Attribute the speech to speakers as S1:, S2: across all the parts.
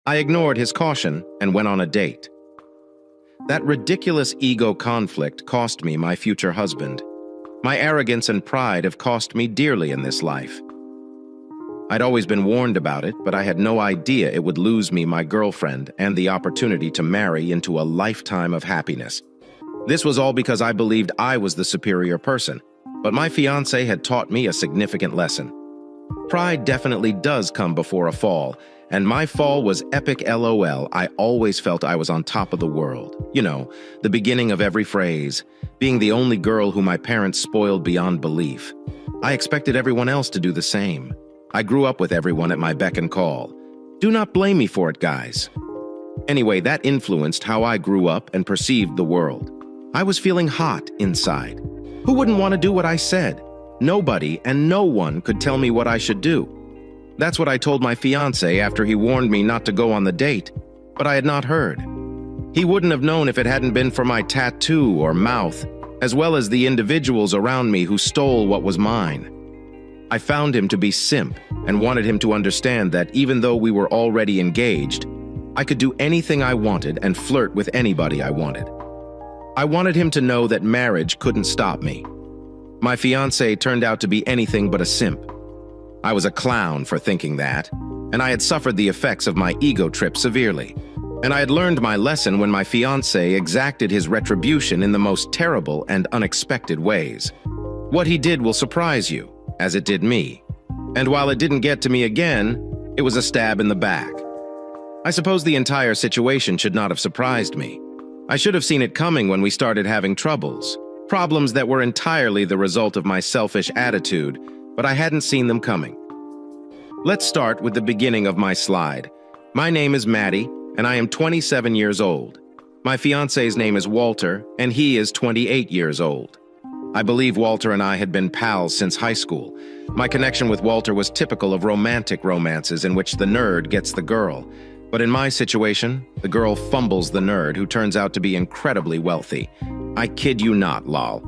S1: I ignored his caution and went on a date. That ridiculous ego conflict cost me my future husband. My arrogance and pride have cost me dearly in this life. I'd always been warned about it, but I had no idea it would lose me my girlfriend and the opportunity to marry into a lifetime of happiness. This was all because I believed I was the superior person, but my fiancé had taught me a significant lesson. Pride definitely does come before a fall, and my fall was epic LOL. I always felt I was on top of the world. You know, the beginning of every phrase, being the only girl who my parents spoiled beyond belief. I expected everyone else to do the same. I grew up with everyone at my beck and call. Do not blame me for it, guys. Anyway, that influenced how I grew up and perceived the world. I was feeling hot inside. Who wouldn't want to do what I said? Nobody and no one could tell me what I should do. That's what I told my fiancé after he warned me not to go on the date, but I had not heard. He wouldn't have known if it hadn't been for my tattoo or mouth, as well as the individuals around me who stole what was mine. I found him to be simp and wanted him to understand that even though we were already engaged, I could do anything I wanted and flirt with anybody I wanted. I wanted him to know that marriage couldn't stop me. My fiancé turned out to be anything but a simp. I was a clown for thinking that, and I had suffered the effects of my ego trip severely. And I had learned my lesson when my fiancé exacted his retribution in the most terrible and unexpected ways. What he did will surprise you, as it did me. And while it didn't get to me again, it was a stab in the back. I suppose the entire situation should not have surprised me. I should have seen it coming when we started having troubles. Problems that were entirely the result of my selfish attitude, but I hadn't seen them coming. Let's start with the beginning of my slide. My name is Maddie, and I am 27 years old. My fiancé's name is Walter, and he is 28 years old. I believe Walter and I had been pals since high school. My connection with Walter was typical of romantic romances in which the nerd gets the girl. But in my situation, the girl fumbles the nerd who turns out to be incredibly wealthy. I kid you not, lol.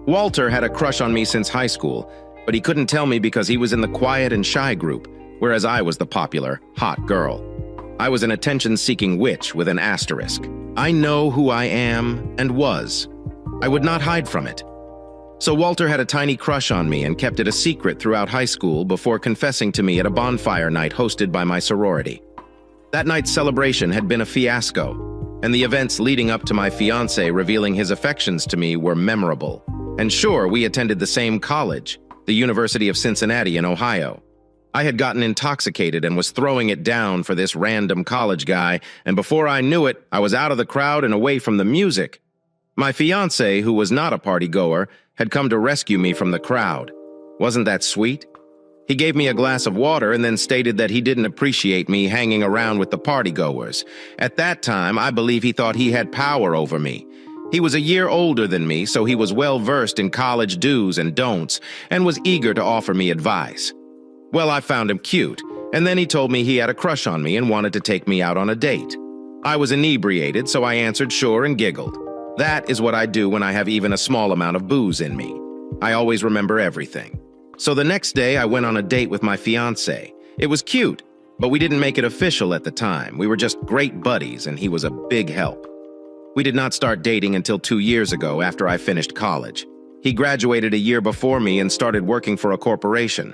S1: Walter had a crush on me since high school, but he couldn't tell me because he was in the quiet and shy group, whereas I was the popular, hot girl. I was an attention-seeking witch with an asterisk. I know who I am and was. I would not hide from it. So Walter had a tiny crush on me and kept it a secret throughout high school before confessing to me at a bonfire night hosted by my sorority. That night's celebration had been a fiasco, and the events leading up to my fiancé revealing his affections to me were memorable. And sure, we attended the same college, the University of Cincinnati in Ohio. I had gotten intoxicated and was throwing it down for this random college guy, and before I knew it, I was out of the crowd and away from the music. My fiancé, who was not a party-goer, had come to rescue me from the crowd. Wasn't that sweet? He gave me a glass of water and then stated that he didn't appreciate me hanging around with the party-goers. At that time, I believe he thought he had power over me. He was a year older than me, so he was well-versed in college do's and don'ts, and was eager to offer me advice. Well, I found him cute, and then he told me he had a crush on me and wanted to take me out on a date. I was inebriated, so I answered sure and giggled. That is what I do when I have even a small amount of booze in me. I always remember everything. So the next day, I went on a date with my fiancé. It was cute, but we didn't make it official at the time. We were just great buddies, and he was a big help. We did not start dating until 2 years ago after I finished college. He graduated a year before me and started working for a corporation.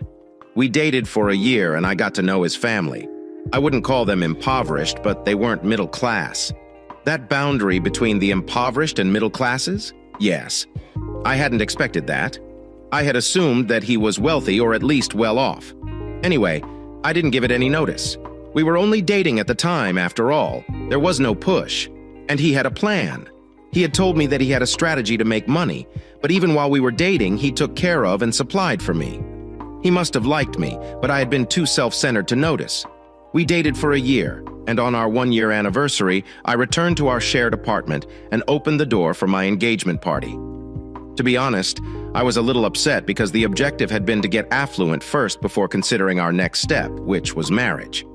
S1: We dated for a year, and I got to know his family. I wouldn't call them impoverished, but they weren't middle class. That boundary between the impoverished and middle classes? Yes. I hadn't expected that. I had assumed that he was wealthy or at least well off. Anyway, I didn't give it any notice. We were only dating at the time, after all. There was no push. And he had a plan. He had told me that he had a strategy to make money, but even while we were dating, he took care of and supplied for me. He must have liked me, but I had been too self-centered to notice. We dated for a year, and on our 1-year anniversary, I returned to our shared apartment and opened the door for my engagement party. To be honest, I was a little upset because the objective had been to get affluent first before considering our next step, which was marriage.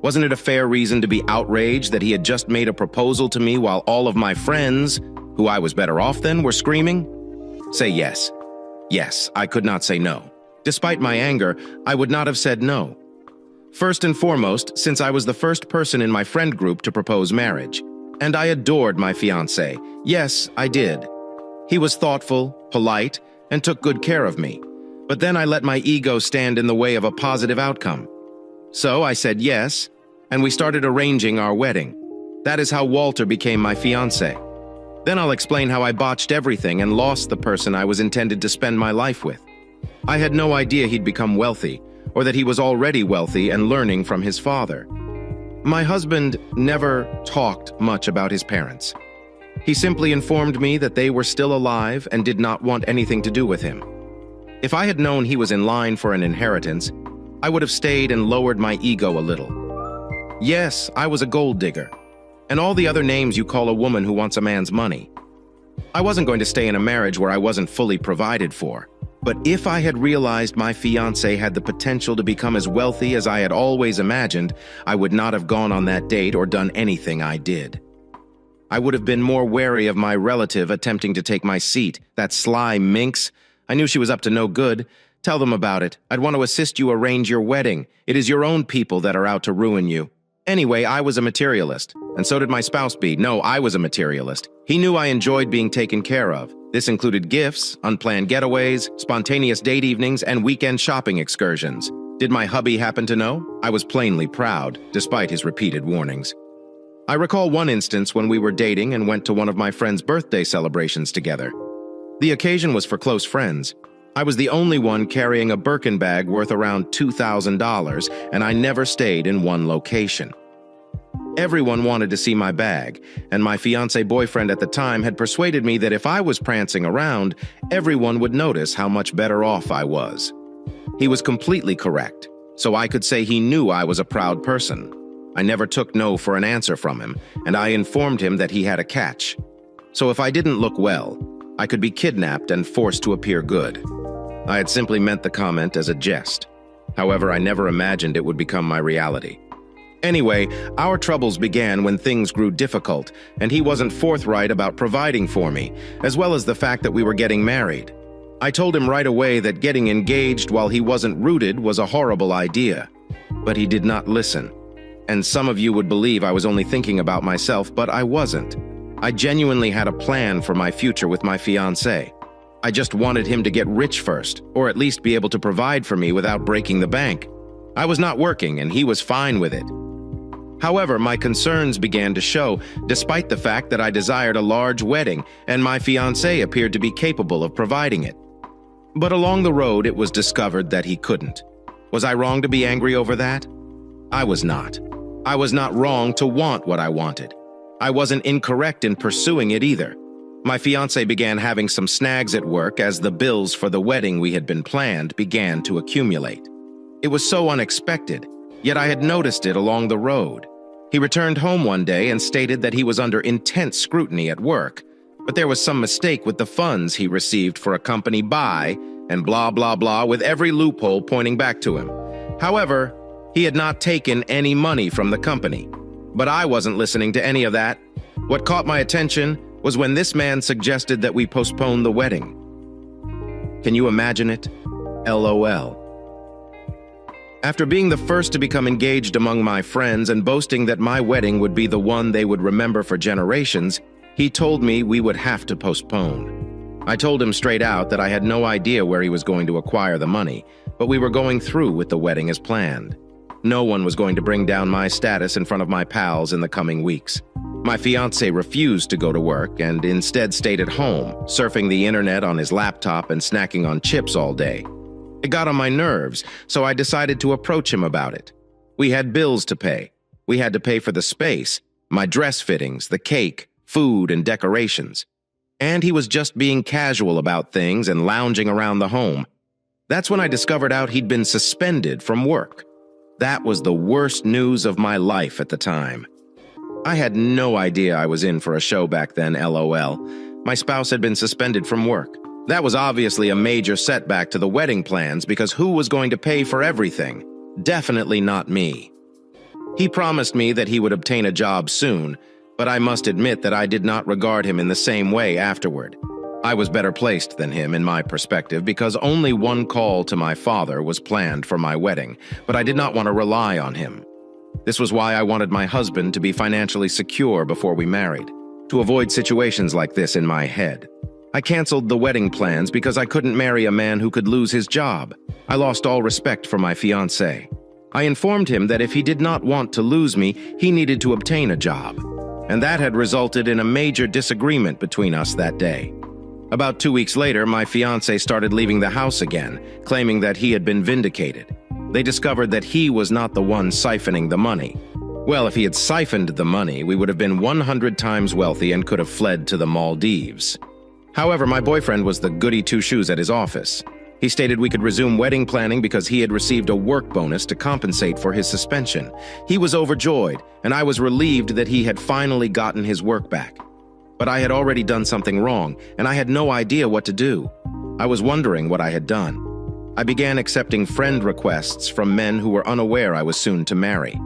S1: Wasn't it a fair reason to be outraged that he had just made a proposal to me while all of my friends, who I was better off than, were screaming? Say yes. Yes, I could not say no. Despite my anger, I would not have said no. First and foremost, since I was the first person in my friend group to propose marriage. And I adored my fiancé. Yes, I did. He was thoughtful, polite, and took good care of me. But then I let my ego stand in the way of a positive outcome. So I said yes, and we started arranging our wedding. That is how Walter became my fiancé. Then I'll explain how I botched everything and lost the person I was intended to spend my life with. I had no idea he'd become wealthy, or that he was already wealthy and learning from his father. My husband never talked much about his parents. He simply informed me that they were still alive and did not want anything to do with him. If I had known he was in line for an inheritance, I would have stayed and lowered my ego a little. Yes, I was a gold digger, and all the other names you call a woman who wants a man's money. I wasn't going to stay in a marriage where I wasn't fully provided for. But if I had realized my fiancé had the potential to become as wealthy as I had always imagined, I would not have gone on that date or done anything I did. I would have been more wary of my relative attempting to take my seat, that sly minx. I knew she was up to no good. Tell them about it. I'd want to assist you arrange your wedding. It is your own people that are out to ruin you. Anyway, I was a materialist, and so did my spouse be. No, I was a materialist. He knew I enjoyed being taken care of. This included gifts, unplanned getaways, spontaneous date evenings, and weekend shopping excursions. Did my hubby happen to know? I was plainly proud, despite his repeated warnings. I recall one instance when we were dating and went to one of my friend's birthday celebrations together. The occasion was for close friends. I was the only one carrying a Birkin bag worth around $2,000, and I never stayed in one location. Everyone wanted to see my bag, and my fiancé boyfriend at the time had persuaded me that if I was prancing around, everyone would notice how much better off I was. He was completely correct, so I could say he knew I was a proud person. I never took no for an answer from him, and I informed him that he had a catch. So if I didn't look well, I could be kidnapped and forced to appear good. I had simply meant the comment as a jest. However, I never imagined it would become my reality. Anyway, our troubles began when things grew difficult, and he wasn't forthright about providing for me, as well as the fact that we were getting married. I told him right away that getting engaged while he wasn't rooted was a horrible idea. But he did not listen. And some of you would believe I was only thinking about myself, but I wasn't. I genuinely had a plan for my future with my fiancé. I just wanted him to get rich first, or at least be able to provide for me without breaking the bank. I was not working, and he was fine with it. However, my concerns began to show, despite the fact that I desired a large wedding, and my fiancé appeared to be capable of providing it. But along the road, it was discovered that he couldn't. Was I wrong to be angry over that? I was not. I was not wrong to want what I wanted. I wasn't incorrect in pursuing it either. My fiancé began having some snags at work as the bills for the wedding we had been planned began to accumulate. It was so unexpected, yet I had noticed it along the road. He returned home one day and stated that he was under intense scrutiny at work, but there was some mistake with the funds he received for a company buy and blah blah blah, with every loophole pointing back to him. However, he had not taken any money from the company. But I wasn't listening to any of that. What caught my attention was when this man suggested that we postpone the wedding. Can you imagine it? LOL. After being the first to become engaged among my friends and boasting that my wedding would be the one they would remember for generations, he told me we would have to postpone. I told him straight out that I had no idea where he was going to acquire the money, but we were going through with the wedding as planned. No one was going to bring down my status in front of my pals in the coming weeks. My fiancé refused to go to work and instead stayed at home, surfing the internet on his laptop and snacking on chips all day. It got on my nerves, so I decided to approach him about it. We had bills to pay. We had to pay for the space, my dress fittings, the cake, food, and decorations. And he was just being casual about things and lounging around the home. That's when I discovered out he'd been suspended from work. That was the worst news of my life at the time. I had no idea I was in for a show back then, LOL. My spouse had been suspended from work. That was obviously a major setback to the wedding plans because who was going to pay for everything? Definitely not me. He promised me that he would obtain a job soon, but I must admit that I did not regard him in the same way afterward. I was better placed than him in my perspective because only one call to my father was planned for my wedding, but I did not want to rely on him. This was why I wanted my husband to be financially secure before we married, to avoid situations like this in my head. I canceled the wedding plans because I couldn't marry a man who could lose his job. I lost all respect for my fiancé. I informed him that if he did not want to lose me, he needed to obtain a job. And that had resulted in a major disagreement between us that day. About 2 weeks later, my fiancé started leaving the house again, claiming that he had been vindicated. They discovered that he was not the one siphoning the money. Well, if he had siphoned the money, we would have been 100 times wealthy and could have fled to the Maldives. However, my boyfriend was the goody two-shoes at his office. He stated we could resume wedding planning because he had received a work bonus to compensate for his suspension. He was overjoyed, and I was relieved that he had finally gotten his work back. But I had already done something wrong, and I had no idea what to do. I was wondering what I had done. I began accepting friend requests from men who were unaware I was soon to marry.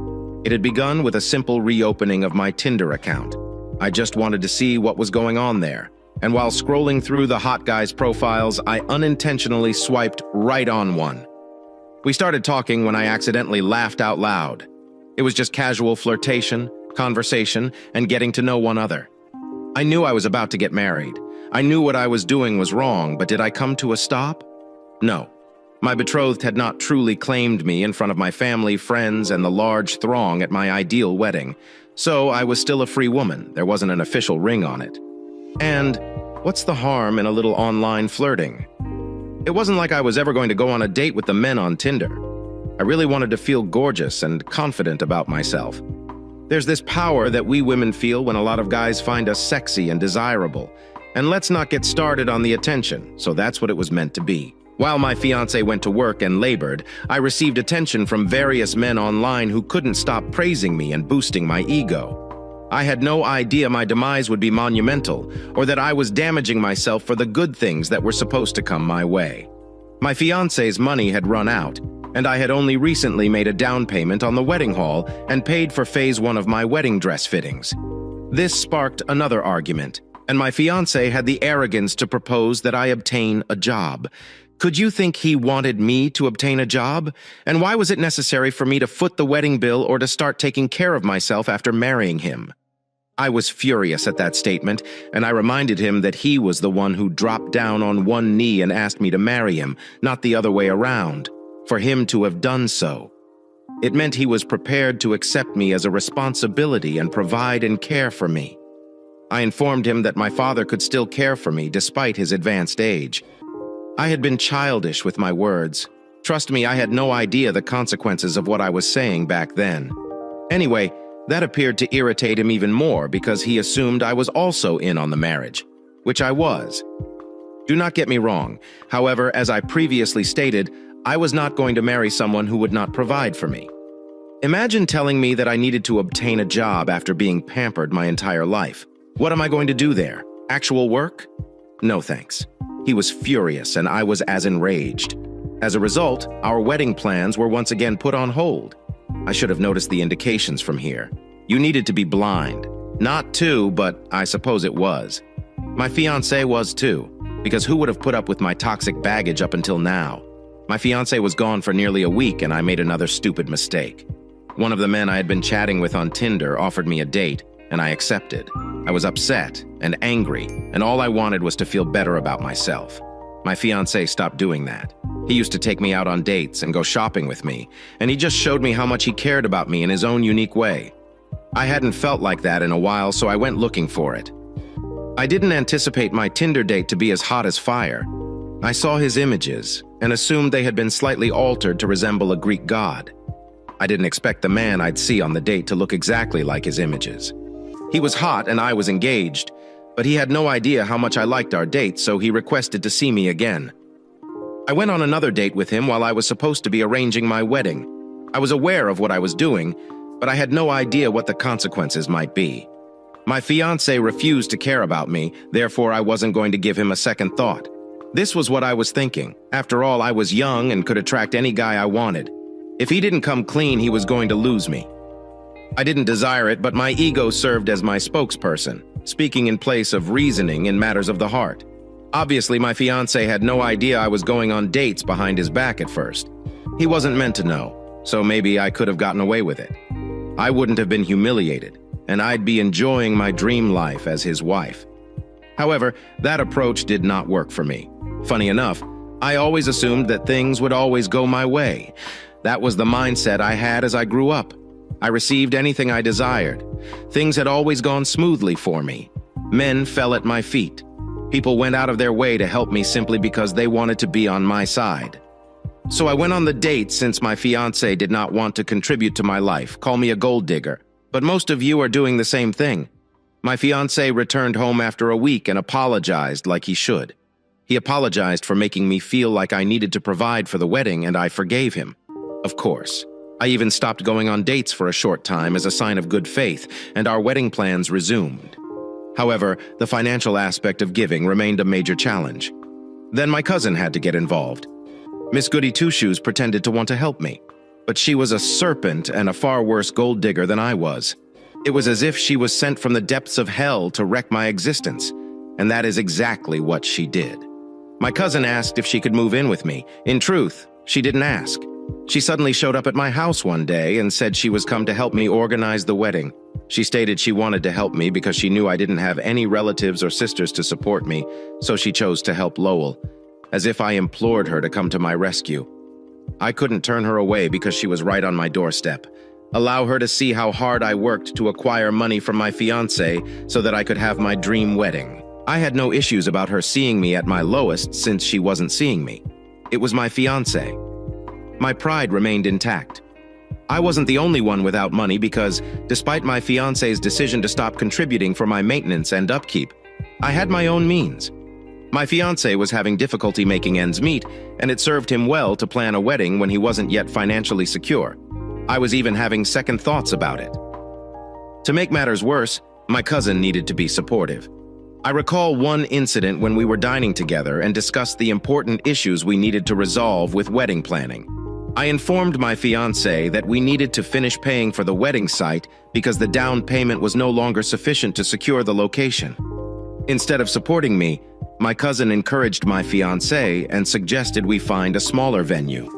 S1: It had begun with a simple reopening of my Tinder account. I just wanted to see what was going on there. And while scrolling through the hot guys' profiles, I unintentionally swiped right on one. We started talking when I accidentally laughed out loud. It was just casual flirtation, conversation, and getting to know one another. I knew I was about to get married. I knew what I was doing was wrong, but did I come to a stop? No. My betrothed had not truly claimed me in front of my family, friends, and the large throng at my ideal wedding. So I was still a free woman. There wasn't an official ring on it. And what's the harm in a little online flirting? It wasn't like I was ever going to go on a date with the men on Tinder. I really wanted to feel gorgeous and confident about myself. There's this power that we women feel when a lot of guys find us sexy and desirable. And let's not get started on the attention, so that's what it was meant to be. While my fiancé went to work and labored, I received attention from various men online who couldn't stop praising me and boosting my ego. I had no idea my demise would be monumental, or that I was damaging myself for the good things that were supposed to come my way. My fiancé's money had run out, and I had only recently made a down payment on the wedding hall and paid for phase 1 of my wedding dress fittings. This sparked another argument, and my fiancé had the arrogance to propose that I obtain a job. Could you think he wanted me to obtain a job? And why was it necessary for me to foot the wedding bill or to start taking care of myself after marrying him? I was furious at that statement, and I reminded him that he was the one who dropped down on one knee and asked me to marry him, not the other way around. For him to have done so, it meant he was prepared to accept me as a responsibility and provide and care for me. I informed him that my father could still care for me despite his advanced age. I had been childish with my words. Trust me, I had no idea the consequences of what I was saying back then. Anyway, that appeared to irritate him even more because he assumed I was also in on the marriage, which I was. Do not get me wrong. However, as I previously stated, I was not going to marry someone who would not provide for me. Imagine telling me that I needed to obtain a job after being pampered my entire life. What am I going to do there? Actual work? No thanks. He was furious and I was as enraged. As a result, our wedding plans were once again put on hold. I should have noticed the indications from here. You needed to be blind. Not too, but I suppose it was. My fiancé was too, because who would have put up with my toxic baggage up until now? My fiancé was gone for nearly a week and I made another stupid mistake. One of the men I had been chatting with on Tinder offered me a date, and I accepted. I was upset and angry, and all I wanted was to feel better about myself. My fiancé stopped doing that. He used to take me out on dates and go shopping with me, and he just showed me how much he cared about me in his own unique way. I hadn't felt like that in a while, so I went looking for it. I didn't anticipate my Tinder date to be as hot as fire. I saw his images and assumed they had been slightly altered to resemble a Greek god. I didn't expect the man I'd see on the date to look exactly like his images. He was hot and I was engaged, but he had no idea how much I liked our date, so he requested to see me again. I went on another date with him while I was supposed to be arranging my wedding. I was aware of what I was doing, but I had no idea what the consequences might be. My fiancé refused to care about me, therefore I wasn't going to give him a second thought. This was what I was thinking. After all, I was young and could attract any guy I wanted. If he didn't come clean, he was going to lose me. I didn't desire it, but my ego served as my spokesperson, speaking in place of reasoning in matters of the heart. Obviously, my fiancé had no idea I was going on dates behind his back at first. He wasn't meant to know, so maybe I could have gotten away with it. I wouldn't have been humiliated, and I'd be enjoying my dream life as his wife. However, that approach did not work for me. Funny enough, I always assumed that things would always go my way. That was the mindset I had as I grew up. I received anything I desired. Things had always gone smoothly for me. Men fell at my feet. People went out of their way to help me simply because they wanted to be on my side. So I went on the date since my fiancé did not want to contribute to my life. Call me a gold digger. But most of you are doing the same thing. My fiancé returned home after a week and apologized like he should. He apologized for making me feel like I needed to provide for the wedding, and I forgave him. Of course. I even stopped going on dates for a short time as a sign of good faith, and our wedding plans resumed. However, the financial aspect of giving remained a major challenge. Then my cousin had to get involved. Miss Goody Two-Shoes pretended to want to help me, but she was a serpent and a far worse gold digger than I was. It was as if she was sent from the depths of hell to wreck my existence, and that is exactly what she did. My cousin asked if she could move in with me. In truth, she didn't ask. She suddenly showed up at my house one day and said she was come to help me organize the wedding. She stated she wanted to help me because she knew I didn't have any relatives or sisters to support me, so she chose to help Lowell, as if I implored her to come to my rescue. I couldn't turn her away because she was right on my doorstep. Allow her to see how hard I worked to acquire money from my fiancé so that I could have my dream wedding. I had no issues about her seeing me at my lowest since she wasn't seeing me. It was my fiancé. My pride remained intact. I wasn't the only one without money because, despite my fiancé's decision to stop contributing for my maintenance and upkeep, I had my own means. My fiancé was having difficulty making ends meet, and it served him well to plan a wedding when he wasn't yet financially secure. I was even having second thoughts about it. To make matters worse, my cousin needed to be supportive. I recall one incident when we were dining together and discussed the important issues we needed to resolve with wedding planning. I informed my fiancé that we needed to finish paying for the wedding site because the down payment was no longer sufficient to secure the location. Instead of supporting me, my cousin encouraged my fiancé and suggested we find a smaller venue.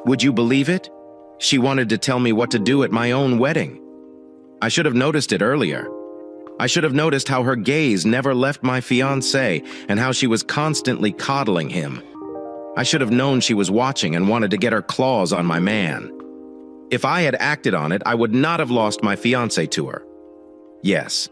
S1: Would you believe it? She wanted to tell me what to do at my own wedding. I should have noticed it earlier. I should have noticed how her gaze never left my fiancé and how she was constantly coddling him. I should have known she was watching and wanted to get her claws on my man. If I had acted on it, I would not have lost my fiancé to her. Yes,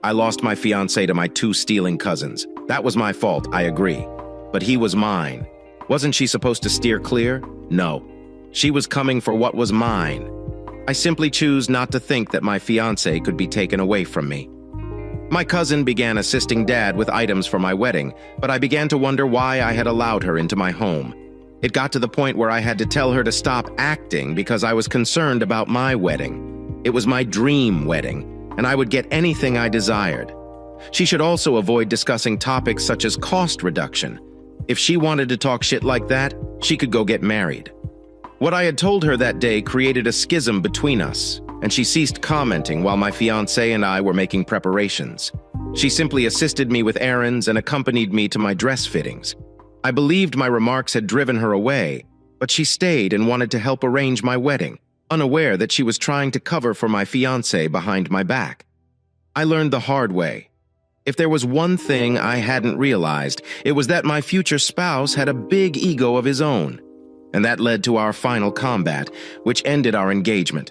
S1: I lost my fiancé to my two stealing cousins. That was my fault, I agree. But he was mine. Wasn't she supposed to steer clear? No. She was coming for what was mine. I simply choose not to think that my fiancé could be taken away from me. My cousin began assisting Dad with items for my wedding, but I began to wonder why I had allowed her into my home. It got to the point where I had to tell her to stop acting because I was concerned about my wedding. It was my dream wedding, and I would get anything I desired. She should also avoid discussing topics such as cost reduction. If she wanted to talk shit like that, she could go get married. What I had told her that day created a schism between us, and she ceased commenting while my fiancé and I were making preparations. She simply assisted me with errands and accompanied me to my dress fittings. I believed my remarks had driven her away, but she stayed and wanted to help arrange my wedding, unaware that she was trying to cover for my fiancé behind my back. I learned the hard way. If there was one thing I hadn't realized, it was that my future spouse had a big ego of his own, and that led to our final combat, which ended our engagement.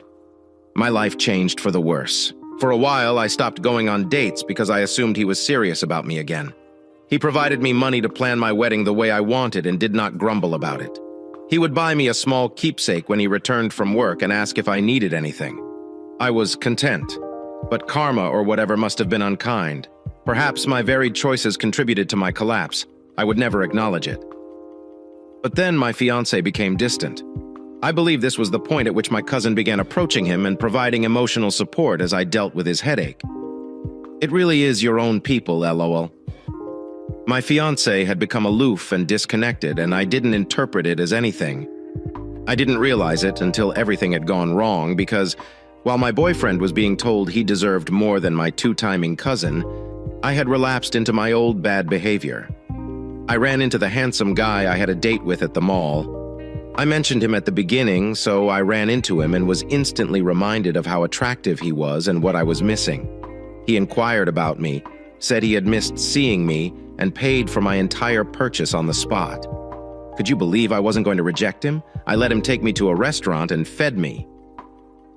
S1: My life changed for the worse. For a while, I stopped going on dates because I assumed he was serious about me again. He provided me money to plan my wedding the way I wanted and did not grumble about it. He would buy me a small keepsake when he returned from work and ask if I needed anything. I was content, but karma or whatever must have been unkind. Perhaps my varied choices contributed to my collapse. I would never acknowledge it. But then my fiancé became distant. I believe this was the point at which my cousin began approaching him and providing emotional support as I dealt with his headache. It really is your own people, LOL. My fiancé had become aloof and disconnected, and I didn't interpret it as anything. I didn't realize it until everything had gone wrong because, while my boyfriend was being told he deserved more than my two-timing cousin, I had relapsed into my old bad behavior. I ran into the handsome guy I had a date with at the mall. I mentioned him at the beginning, so I ran into him and was instantly reminded of how attractive he was and what I was missing. He inquired about me, said he had missed seeing me, and paid for my entire purchase on the spot. Could you believe I wasn't going to reject him? I let him take me to a restaurant and fed me.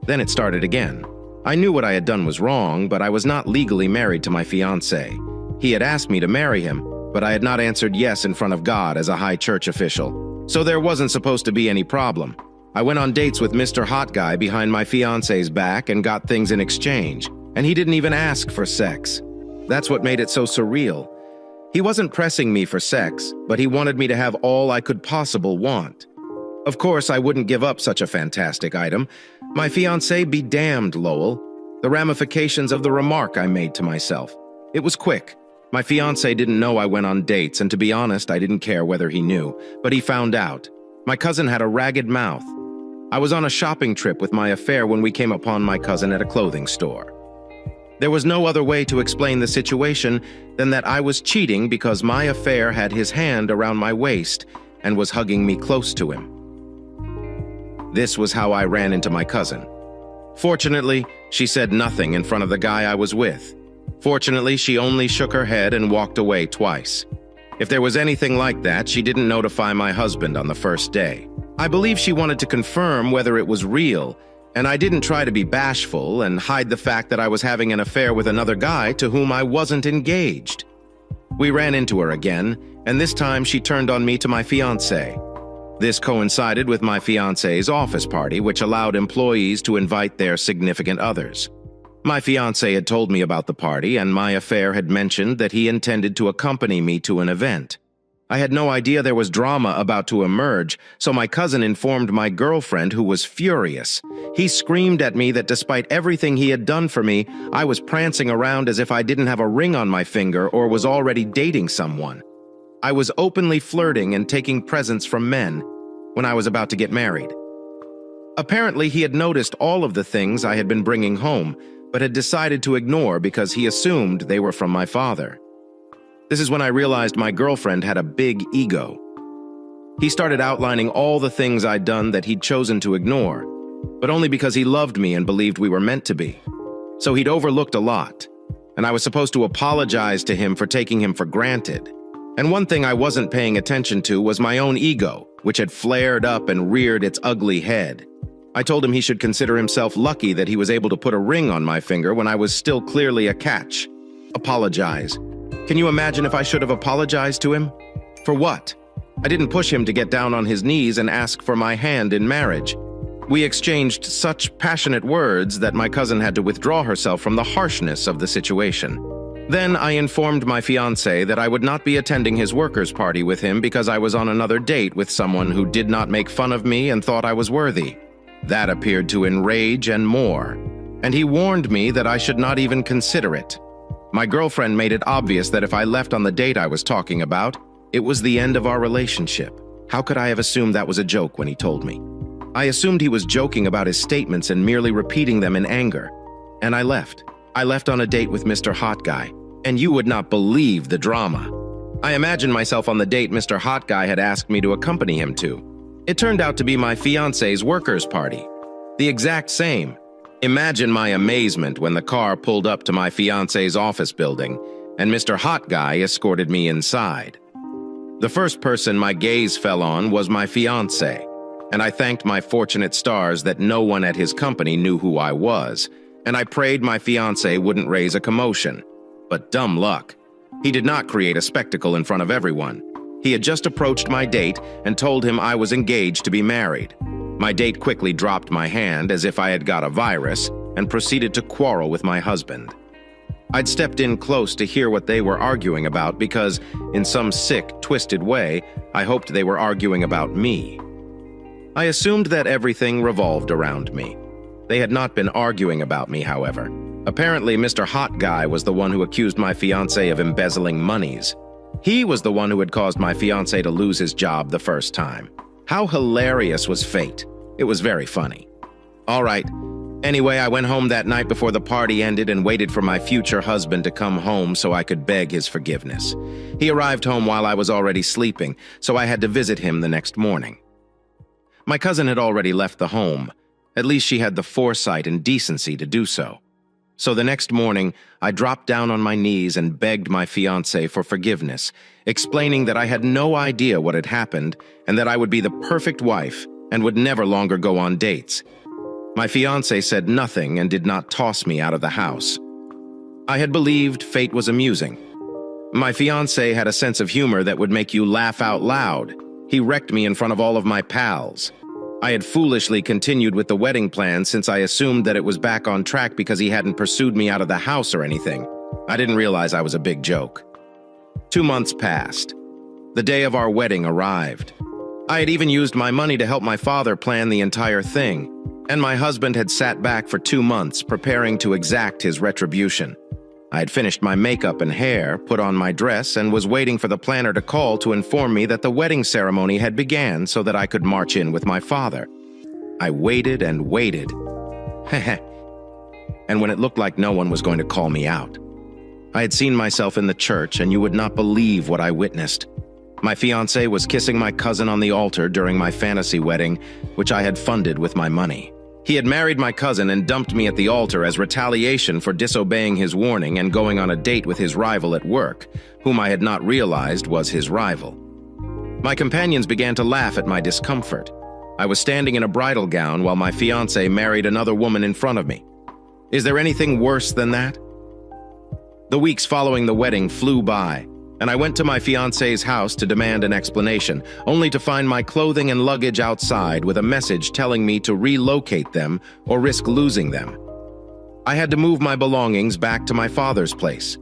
S1: Then it started again. I knew what I had done was wrong, but I was not legally married to my fiancé. He had asked me to marry him, but I had not answered yes in front of God as a high church official, so there wasn't supposed to be any problem. I went on dates with Mr. Hot Guy behind my fiancé's back and got things in exchange, and he didn't even ask for sex. That's what made it so surreal. He wasn't pressing me for sex, but he wanted me to have all I could possibly want. Of course, I wouldn't give up such a fantastic item. My fiancé be damned, Lowell. The ramifications of the remark I made to myself. It was quick. My fiancé didn't know I went on dates, and to be honest, I didn't care whether he knew, but he found out. My cousin had a ragged mouth. I was on a shopping trip with my affair when we came upon my cousin at a clothing store. There was no other way to explain the situation than that I was cheating because my affair had his hand around my waist and was hugging me close to him. This was how I ran into my cousin. Fortunately, she said nothing in front of the guy I was with. Fortunately, she only shook her head and walked away twice. If there was anything like that, she didn't notify my husband on the first day. I believe she wanted to confirm whether it was real, and I didn't try to be bashful and hide the fact that I was having an affair with another guy to whom I wasn't engaged. We ran into her again, and this time she turned on me to my fiancé. This coincided with my fiancé's office party, which allowed employees to invite their significant others. My fiancé had told me about the party, and my affair had mentioned that he intended to accompany me to an event. I had no idea there was drama about to emerge, so my cousin informed my girlfriend, who was furious. He screamed at me that despite everything he had done for me, I was prancing around as if I didn't have a ring on my finger or was already dating someone. I was openly flirting and taking presents from men when I was about to get married. Apparently, he had noticed all of the things I had been bringing home, but had decided to ignore because he assumed they were from my father. This is when I realized my girlfriend had a big ego. He started outlining all the things I'd done that he'd chosen to ignore, but only because he loved me and believed we were meant to be. So he'd overlooked a lot, and I was supposed to apologize to him for taking him for granted. And one thing I wasn't paying attention to was my own ego, which had flared up and reared its ugly head. I told him he should consider himself lucky that he was able to put a ring on my finger when I was still clearly a catch. Apologize. Can you imagine if I should have apologized to him? For what? I didn't push him to get down on his knees and ask for my hand in marriage. We exchanged such passionate words that my cousin had to withdraw herself from the harshness of the situation. Then I informed my fiancé that I would not be attending his workers' party with him because I was on another date with someone who did not make fun of me and thought I was worthy. That appeared to enrage and more, and he warned me that I should not even consider it. My girlfriend made it obvious that if I left on the date I was talking about, it was the end of our relationship. How could I have assumed that was a joke when he told me? I assumed he was joking about his statements and merely repeating them in anger. And I left. I left on a date with Mr. Hot Guy, and you would not believe the drama. I imagined myself on the date Mr. Hot Guy had asked me to accompany him to. It turned out to be my fiancé's workers' party. The exact same. Imagine my amazement when the car pulled up to my fiancé's office building, and Mr. Hot Guy escorted me inside. The first person my gaze fell on was my fiancé, and I thanked my fortunate stars that no one at his company knew who I was, and I prayed my fiancé wouldn't raise a commotion. But dumb luck. He did not create a spectacle in front of everyone. He had just approached my date and told him I was engaged to be married. My date quickly dropped my hand as if I had got a virus and proceeded to quarrel with my husband. I'd stepped in close to hear what they were arguing about because, in some sick, twisted way, I hoped they were arguing about me. I assumed that everything revolved around me. They had not been arguing about me, however. Apparently, Mr. Hot Guy was the one who accused my fiancé of embezzling monies. He was the one who had caused my fiancé to lose his job the first time. How hilarious was fate. It was very funny. All right, Anyway, I went home that night before the party ended and waited for my future husband to come home so I could beg his forgiveness. He arrived home while I was already sleeping, so I had to visit him the next morning. My cousin had already left the home. At least she had the foresight and decency to do so. So the next morning, I dropped down on my knees and begged my fiancé for forgiveness, explaining that I had no idea what had happened and that I would be the perfect wife and would never longer go on dates. My fiancé said nothing and did not toss me out of the house. I had believed fate was amusing. My fiancé had a sense of humor that would make you laugh out loud. He wrecked me in front of all of my pals. I had foolishly continued with the wedding plan since I assumed that it was back on track because he hadn't pursued me out of the house or anything. I didn't realize I was a big joke. 2 months passed. The day of our wedding arrived. I had even used my money to help my father plan the entire thing, and my husband had sat back for 2 months preparing to exact his retribution. I had finished my makeup and hair, put on my dress, and was waiting for the planner to call to inform me that the wedding ceremony had began so that I could march in with my father. I waited and waited. And when it looked like no one was going to call me out. I had seen myself in the church, and you would not believe what I witnessed. My fiancé was kissing my cousin on the altar during my fantasy wedding, which I had funded with my money. He had married my cousin and dumped me at the altar as retaliation for disobeying his warning and going on a date with his rival at work, whom I had not realized was his rival. My companions began to laugh at my discomfort. I was standing in a bridal gown while my fiancé married another woman in front of me. Is there anything worse than that? The weeks following the wedding flew by, and I went to my fiancé's house to demand an explanation, only to find my clothing and luggage outside with a message telling me to relocate them or risk losing them. I had to move my belongings back to my father's place.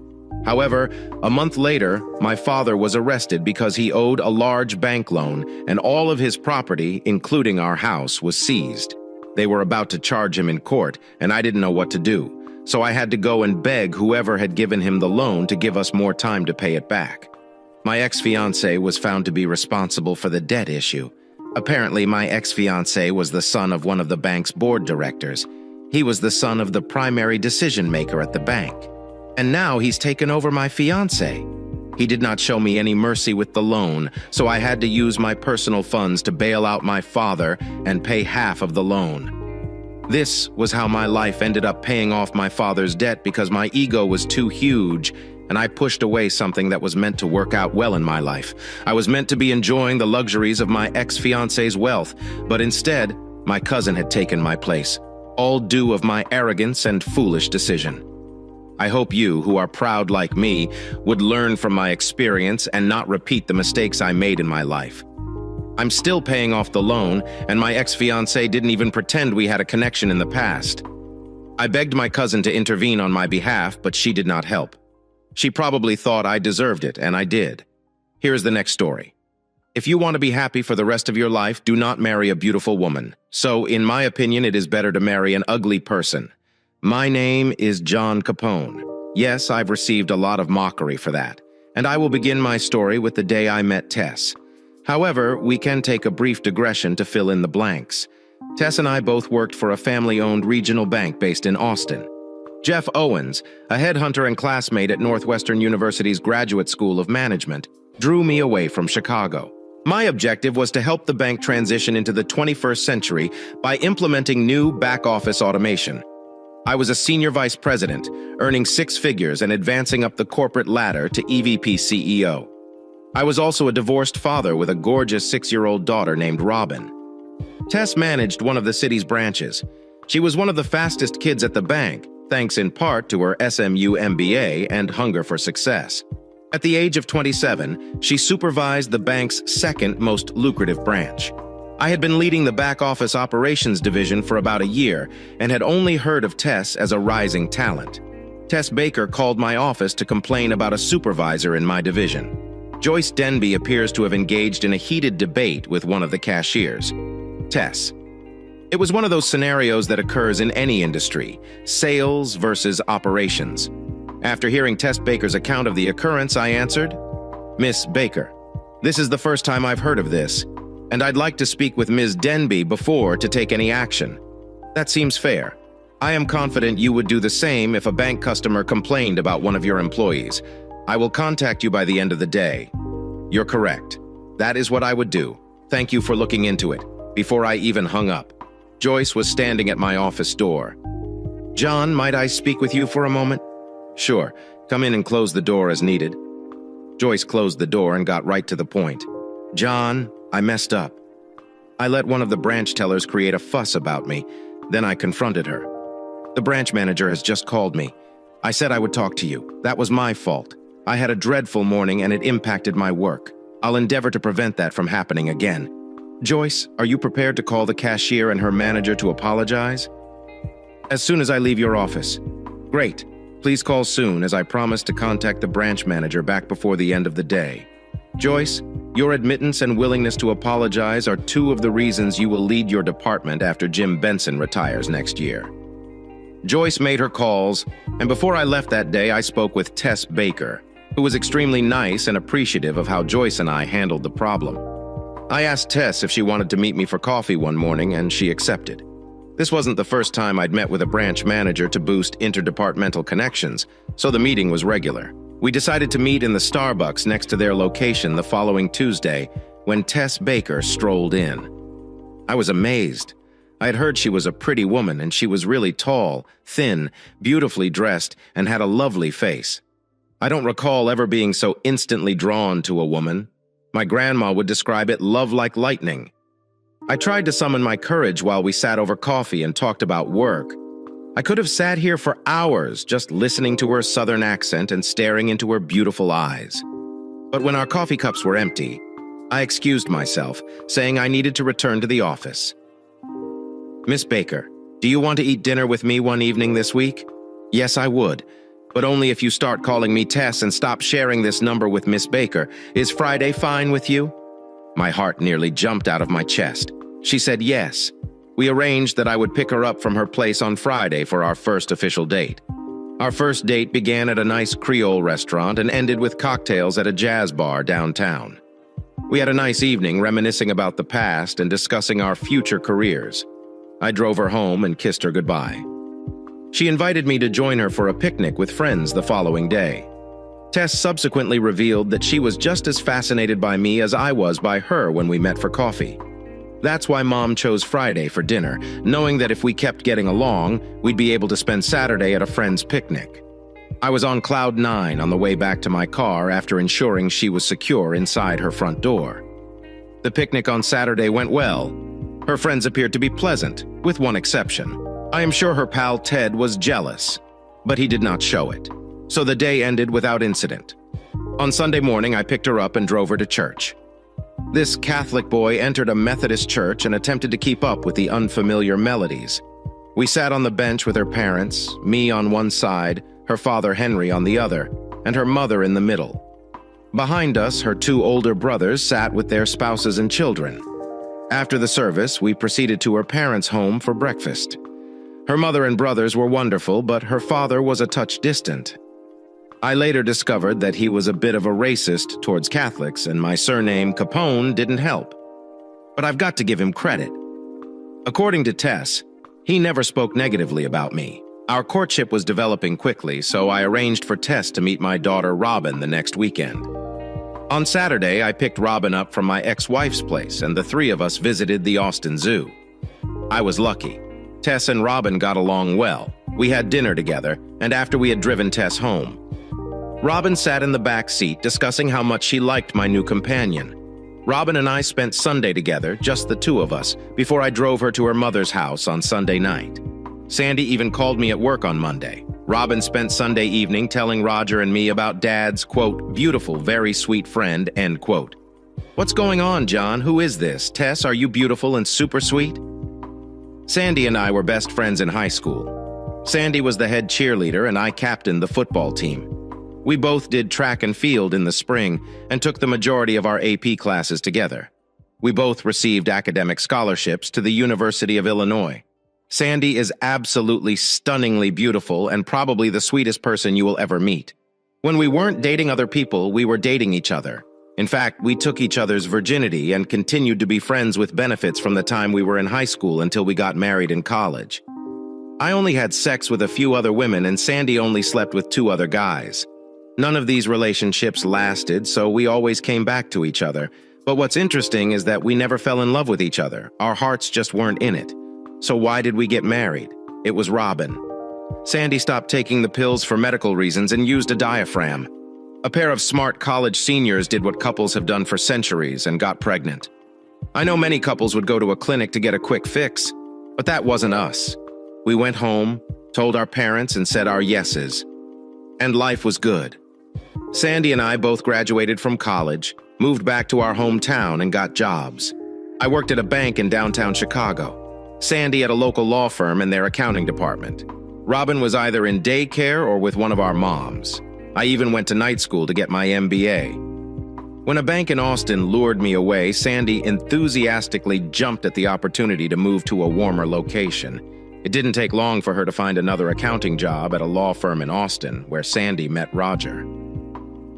S1: However, a month later, my father was arrested because he owed a large bank loan, and all of his property, including our house, was seized. They were about to charge him in court, and I didn't know what to do. So I had to go and beg whoever had given him the loan to give us more time to pay it back. My ex-fiancé was found to be responsible for the debt issue. Apparently, my ex-fiancé was the son of one of the bank's board directors. He was the son of the primary decision-maker at the bank. And now he's taken over my fiancé. He did not show me any mercy with the loan, so I had to use my personal funds to bail out my father and pay half of the loan. This was how my life ended up paying off my father's debt because my ego was too huge, and I pushed away something that was meant to work out well in my life. I was meant to be enjoying the luxuries of my ex-fiancé's wealth, but instead, my cousin had taken my place, all due of my arrogance and foolish decision. I hope you, who are proud like me, would learn from my experience and not repeat the mistakes I made in my life. I'm still paying off the loan, and my ex-fiancé didn't even pretend we had a connection in the past. I begged my cousin to intervene on my behalf, but she did not help. She probably thought I deserved it, and I did. Here's the next story. If you want to be happy for the rest of your life, do not marry a beautiful woman. So, in my opinion, it is better to marry an ugly person. My name is John Capone. Yes, I've received a lot of mockery for that, and I will begin my story with the day I met Tess. However, we can take a brief digression to fill in the blanks. Tess and I both worked for a family-owned regional bank based in Austin. Jeff Owens, a headhunter and classmate at Northwestern University's Graduate School of Management, drew me away from Chicago. My objective was to help the bank transition into the 21st century by implementing new back-office automation. I was a senior vice president, earning 6 figures and advancing up the corporate ladder to EVP CEO. I was also a divorced father with a gorgeous 6-year-old daughter named Robin. Tess managed one of the city's branches. She was one of the fastest kids at the bank, thanks in part to her SMU MBA and hunger for success. At the age of 27, she supervised the bank's second most lucrative branch. I had been leading the back-office operations division for about a year and had only heard of Tess as a rising talent. Tess Baker called my office to complain about a supervisor in my division. Joyce Denby appears to have engaged in a heated debate with one of the cashiers. Tess. It was one of those scenarios that occurs in any industry, sales versus operations. After hearing Tess Baker's account of the occurrence, I answered, "Miss Baker, this is the first time I've heard of this, and I'd like to speak with Ms. Denby before to take any action. That seems fair. I am confident you would do the same if a bank customer complained about one of your employees. I will contact you by the end of the day. You're correct. That is what I would do. Thank you for looking into it. Before I even hung up, Joyce was standing at my office door. John, might I speak with you for a moment? Sure. Come in and close the door as needed. Joyce closed the door and got right to the point. John, I messed up. I let one of the branch tellers create a fuss about me. Then I confronted her. The branch manager has just called me. I said I would talk to you. That was my fault. I had a dreadful morning and it impacted my work. I'll endeavor to prevent that from happening again. Joyce, are you prepared to call the cashier and her manager to apologize? As soon as I leave your office. Great. Please call soon, as I promise to contact the branch manager back before the end of the day. Joyce, your admittance and willingness to apologize are two of the reasons you will lead your department after Jim Benson retires next year. Joyce made her calls, and before I left that day, I spoke with Tess Baker, who was extremely nice and appreciative of how Joyce and I handled the problem. I asked Tess if she wanted to meet me for coffee one morning, and she accepted. This wasn't the first time I'd met with a branch manager to boost interdepartmental connections, so the meeting was regular. We decided to meet in the Starbucks next to their location the following Tuesday when Tess Baker strolled in. I was amazed. I had heard she was a pretty woman, and she was really tall, thin, beautifully dressed, and had a lovely face. I don't recall ever being so instantly drawn to a woman. My grandma would describe it love like lightning. I tried to summon my courage while we sat over coffee and talked about work. I could have sat here for hours just listening to her southern accent and staring into her beautiful eyes. But when our coffee cups were empty, I excused myself, saying I needed to return to the office. Miss Baker, do you want to eat dinner with me one evening this week? Yes, I would, but only if you start calling me Tess and stop sharing this number with Miss Baker. Is Friday fine with you? My heart nearly jumped out of my chest. She said yes. We arranged that I would pick her up from her place on Friday for our first official date. Our first date began at a nice Creole restaurant and ended with cocktails at a jazz bar downtown. We had a nice evening reminiscing about the past and discussing our future careers. I drove her home and kissed her goodbye. She invited me to join her for a picnic with friends the following day. Tess subsequently revealed that she was just as fascinated by me as I was by her when we met for coffee. That's why Mom chose Friday for dinner, knowing that if we kept getting along, we'd be able to spend Saturday at a friend's picnic. I was on cloud 9 on the way back to my car after ensuring she was secure inside her front door. The picnic on Saturday went well. Her friends appeared to be pleasant, with one exception. I am sure her pal Ted was jealous, but he did not show it. So the day ended without incident. On Sunday morning, I picked her up and drove her to church. This Catholic boy entered a Methodist church and attempted to keep up with the unfamiliar melodies. We sat on the bench with her parents, me on one side, her father Henry on the other, and her mother in the middle. Behind us, her two older brothers sat with their spouses and children. After the service, we proceeded to her parents' home for breakfast. Her mother and brothers were wonderful, but her father was a touch distant. I later discovered that he was a bit of a racist towards Catholics, and my surname Capone didn't help. But I've got to give him credit. According to Tess, he never spoke negatively about me. Our courtship was developing quickly, so I arranged for Tess to meet my daughter Robin the next weekend. On Saturday, I picked Robin up from my ex-wife's place, and the three of us visited the Austin Zoo. I was lucky. Tess and Robin got along well. We had dinner together, and after we had driven Tess home, Robin sat in the back seat discussing how much she liked my new companion. Robin and I spent Sunday together, just the two of us, before I drove her to her mother's house on Sunday night. Sandy even called me at work on Monday. Robin spent Sunday evening telling Roger and me about Dad's, quote, beautiful, very sweet friend, end quote. What's going on, John? Who is this? Tess, are you beautiful and super sweet? Sandy and I were best friends in high school. Sandy was the head cheerleader and I captained the football team. We both did track and field in the spring and took the majority of our AP classes together. We both received academic scholarships to the University of Illinois. Sandy is absolutely stunningly beautiful and probably the sweetest person you will ever meet. When we weren't dating other people, we were dating each other. In fact, we took each other's virginity and continued to be friends with benefits from the time we were in high school until we got married in college. I only had sex with a few other women and Sandy only slept with 2 other guys. None of these relationships lasted, so we always came back to each other. But what's interesting is that we never fell in love with each other. Our hearts just weren't in it. So why did we get married? It was Robin. Sandy stopped taking the pills for medical reasons and used a diaphragm. A pair of smart college seniors did what couples have done for centuries and got pregnant. I know many couples would go to a clinic to get a quick fix, but that wasn't us. We went home, told our parents, and said our yeses. And life was good. Sandy and I both graduated from college, moved back to our hometown, and got jobs. I worked at a bank in downtown Chicago. Sandy at a local law firm in their accounting department. Robin was either in daycare or with one of our moms. I even went to night school to get my MBA. When a bank in Austin lured me away, Sandy enthusiastically jumped at the opportunity to move to a warmer location. It didn't take long for her to find another accounting job at a law firm in Austin, where Sandy met Roger.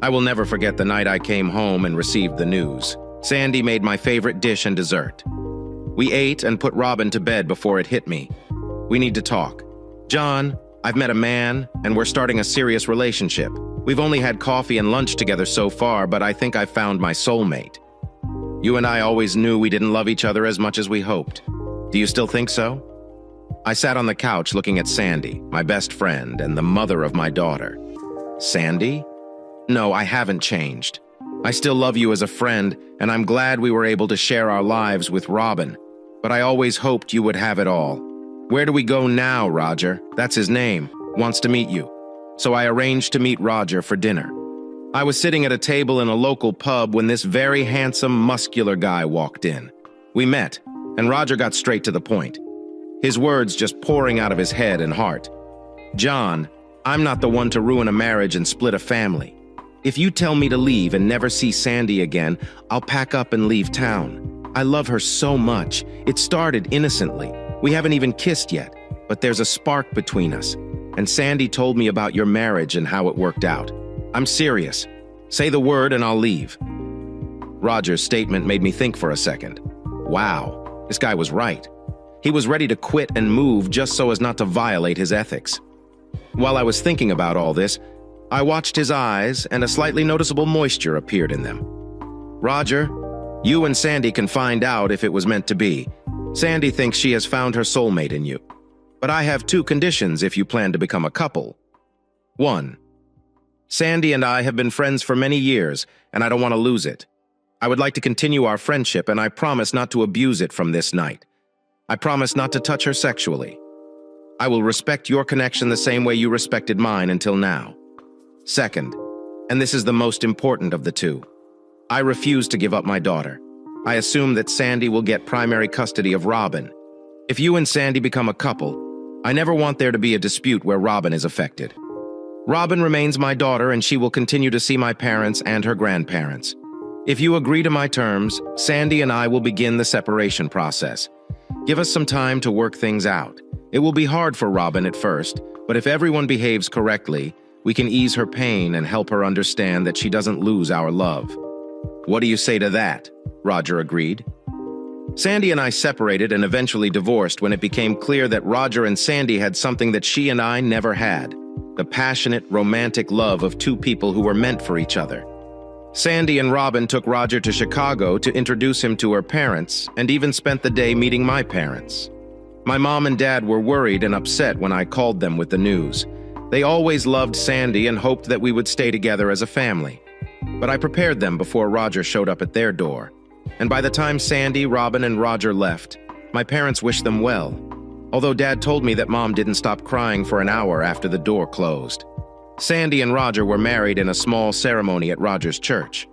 S1: I will never forget the night I came home and received the news. Sandy made my favorite dish and dessert. We ate and put Robin to bed before it hit me. We need to talk. John, I've met a man, and we're starting a serious relationship. We've only had coffee and lunch together so far, but I think I've found my soulmate. You and I always knew we didn't love each other as much as we hoped. Do you still think so? I sat on the couch looking at Sandy, my best friend and the mother of my daughter. Sandy? No, I haven't changed. I still love you as a friend, and I'm glad we were able to share our lives with Robin. But I always hoped you would have it all. Where do we go now, Roger? That's his name. Wants to meet you. So I arranged to meet Roger for dinner. I was sitting at a table in a local pub when this very handsome, muscular guy walked in. We met, and Roger got straight to the point. His words just pouring out of his head and heart. John, I'm not the one to ruin a marriage and split a family. If you tell me to leave and never see Sandy again, I'll pack up and leave town. I love her so much. It started innocently. We haven't even kissed yet, but there's a spark between us. And Sandy told me about your marriage and how it worked out. I'm serious. Say the word and I'll leave. Roger's statement made me think for a second. Wow, this guy was right. He was ready to quit and move just so as not to violate his ethics. While I was thinking about all this, I watched his eyes and a slightly noticeable moisture appeared in them. Roger, you and Sandy can find out if it was meant to be. Sandy thinks she has found her soulmate in you. But I have 2 conditions if you plan to become a couple. 1. Sandy and I have been friends for many years, and I don't want to lose it. I would like to continue our friendship, and I promise not to abuse it from this night. I promise not to touch her sexually. I will respect your connection the same way you respected mine until now. 2nd, and this is the most important of the 2, I refuse to give up my daughter. I assume that Sandy will get primary custody of Robin. If you and Sandy become a couple, I never want there to be a dispute where Robin is affected. Robin remains my daughter and she will continue to see my parents and her grandparents. If you agree to my terms, Sandy and I will begin the separation process. Give us some time to work things out. It will be hard for Robin at first, but if everyone behaves correctly, we can ease her pain and help her understand that she doesn't lose our love. What do you say to that? Roger agreed. Sandy and I separated and eventually divorced when it became clear that Roger and Sandy had something that she and I never had. The passionate, romantic love of 2 people who were meant for each other. Sandy and Robin took Roger to Chicago to introduce him to her parents and even spent the day meeting my parents. My mom and dad were worried and upset when I called them with the news. They always loved Sandy and hoped that we would stay together as a family. But I prepared them before Roger showed up at their door. And by the time Sandy, Robin, and Roger left, my parents wished them well, although Dad told me that Mom didn't stop crying for an hour after the door closed. Sandy and Roger were married in a small ceremony at Roger's church.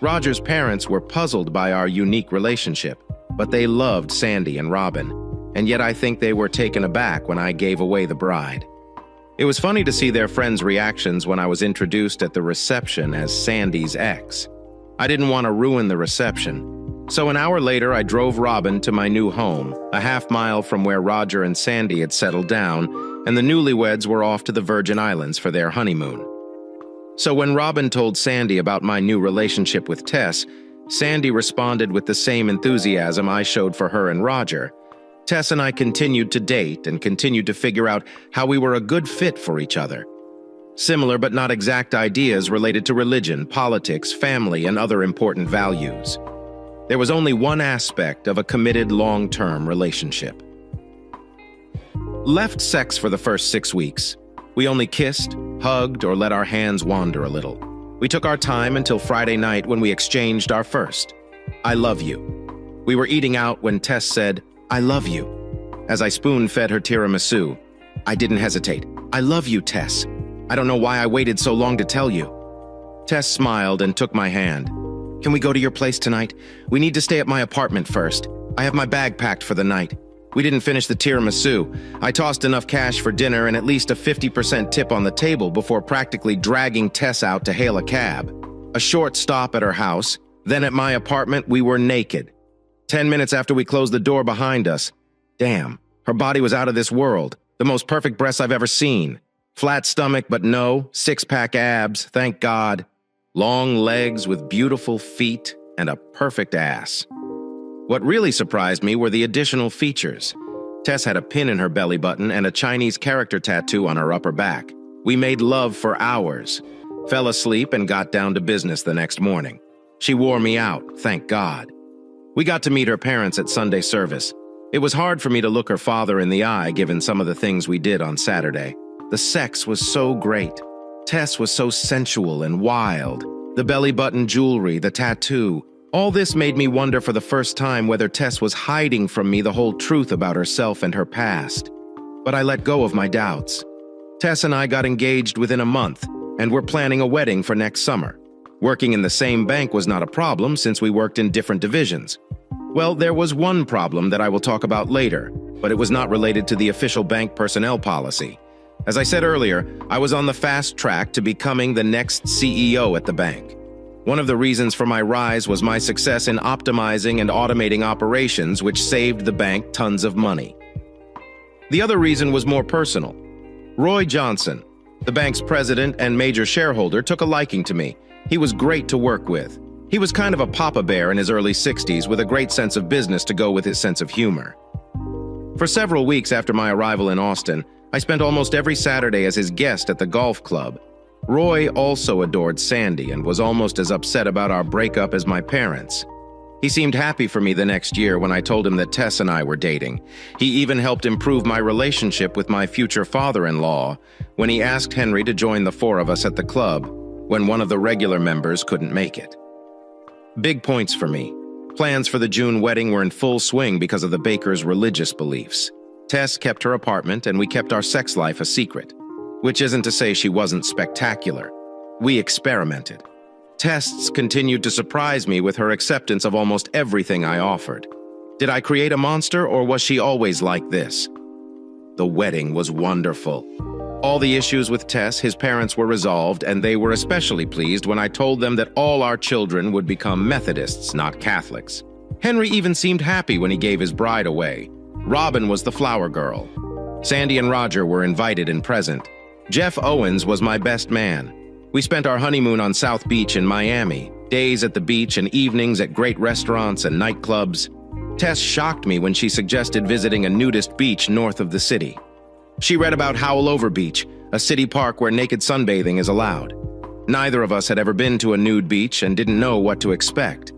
S1: Roger's parents were puzzled by our unique relationship, but they loved Sandy and Robin, and yet I think they were taken aback when I gave away the bride. It was funny to see their friends' reactions when I was introduced at the reception as Sandy's ex. I didn't want to ruin the reception, so an hour later I drove Robin to my new home, a half-mile from where Roger and Sandy had settled down, and the newlyweds were off to the Virgin Islands for their honeymoon. So when Robin told Sandy about my new relationship with Tess, Sandy responded with the same enthusiasm I showed for her and Roger. Tess and I continued to date and continued to figure out how we were a good fit for each other. Similar but not exact ideas related to religion, politics, family, and other important values. There was only one aspect of a committed long-term relationship. Left sex for the first 6 weeks. We only kissed, hugged, or let our hands wander a little. We took our time until Friday night when we exchanged our first, "I love you." We were eating out when Tess said, "I love you." As I spoon-fed her tiramisu, I didn't hesitate. "I love you, Tess. I don't know why I waited so long to tell you." Tess smiled and took my hand. "Can we go to your place tonight? We need to stay at my apartment first. I have my bag packed for the night." We didn't finish the tiramisu. I tossed enough cash for dinner and at least a 50% tip on the table before practically dragging Tess out to hail a cab. A short stop at her house, then at my apartment we were naked. 10 minutes after we closed the door behind us. Damn, her body was out of this world. The most perfect breasts I've ever seen. Flat stomach, but no, six-pack abs, thank God. Long legs with beautiful feet and a perfect ass. What really surprised me were the additional features. Tess had a pin in her belly button and a Chinese character tattoo on her upper back. We made love for hours, fell asleep and got down to business the next morning. She wore me out, thank God. We got to meet her parents at Sunday service. It was hard for me to look her father in the eye given some of the things we did on Saturday. The sex was so great. Tess was so sensual and wild. The belly button jewelry, the tattoo. All this made me wonder for the first time whether Tess was hiding from me the whole truth about herself and her past. But I let go of my doubts. Tess and I got engaged within a month, and we're planning a wedding for next summer. Working in the same bank was not a problem since we worked in different divisions. Well, there was one problem that I will talk about later, but it was not related to the official bank personnel policy. As I said earlier, I was on the fast track to becoming the next CEO at the bank. One of the reasons for my rise was my success in optimizing and automating operations, which saved the bank tons of money. The other reason was more personal. Roy Johnson, the bank's president and major shareholder, took a liking to me. He was great to work with. He was kind of a papa bear in his early 60s with a great sense of business to go with his sense of humor. For several weeks after my arrival in Austin, I spent almost every Saturday as his guest at the golf club. Roy also adored Sandy and was almost as upset about our breakup as my parents. He seemed happy for me the next year when I told him that Tess and I were dating. He even helped improve my relationship with my future father-in-law when he asked Henry to join the four of us at the club when one of the regular members couldn't make it. Big points for me. Plans for the June wedding were in full swing because of the Bakers' religious beliefs. Tess kept her apartment and we kept our sex life a secret. Which isn't to say she wasn't spectacular. We experimented. Tests continued to surprise me with her acceptance of almost everything I offered. Did I create a monster, or was she always like this? The wedding was wonderful. All the issues with Tess, his parents were resolved, and they were especially pleased when I told them that all our children would become Methodists, not Catholics. Henry even seemed happy when he gave his bride away. Robin was the flower girl. Sandy and Roger were invited and present. Jeff Owens was my best man. We spent our honeymoon on South Beach in Miami, days at the beach and evenings at great restaurants and nightclubs. Tess shocked me when she suggested visiting a nudist beach north of the city. She read about Howlover Beach, a city park where naked sunbathing is allowed. Neither of us had ever been to a nude beach and didn't know what to expect.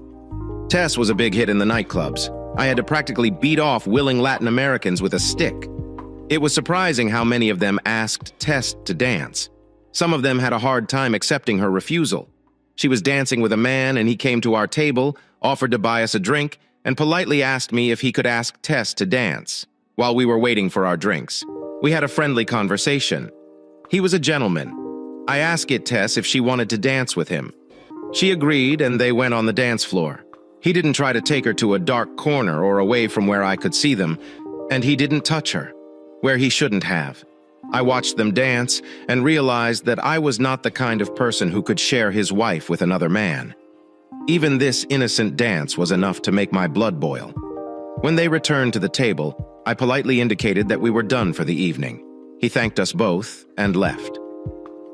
S1: Tess was a big hit in the nightclubs. I had to practically beat off willing Latin Americans with a stick. It was surprising how many of them asked Tess to dance. Some of them had a hard time accepting her refusal. She was dancing with a man and he came to our table, offered to buy us a drink, and politely asked me if he could ask Tess to dance while we were waiting for our drinks. We had a friendly conversation. He was a gentleman. I asked Tess if she wanted to dance with him. She agreed and they went on the dance floor. He didn't try to take her to a dark corner or away from where I could see them, and he didn't touch her where he shouldn't have. I watched them dance and realized that I was not the kind of person who could share his wife with another man. Even this innocent dance was enough to make my blood boil. When they returned to the table, I politely indicated that we were done for the evening. He thanked us both and left.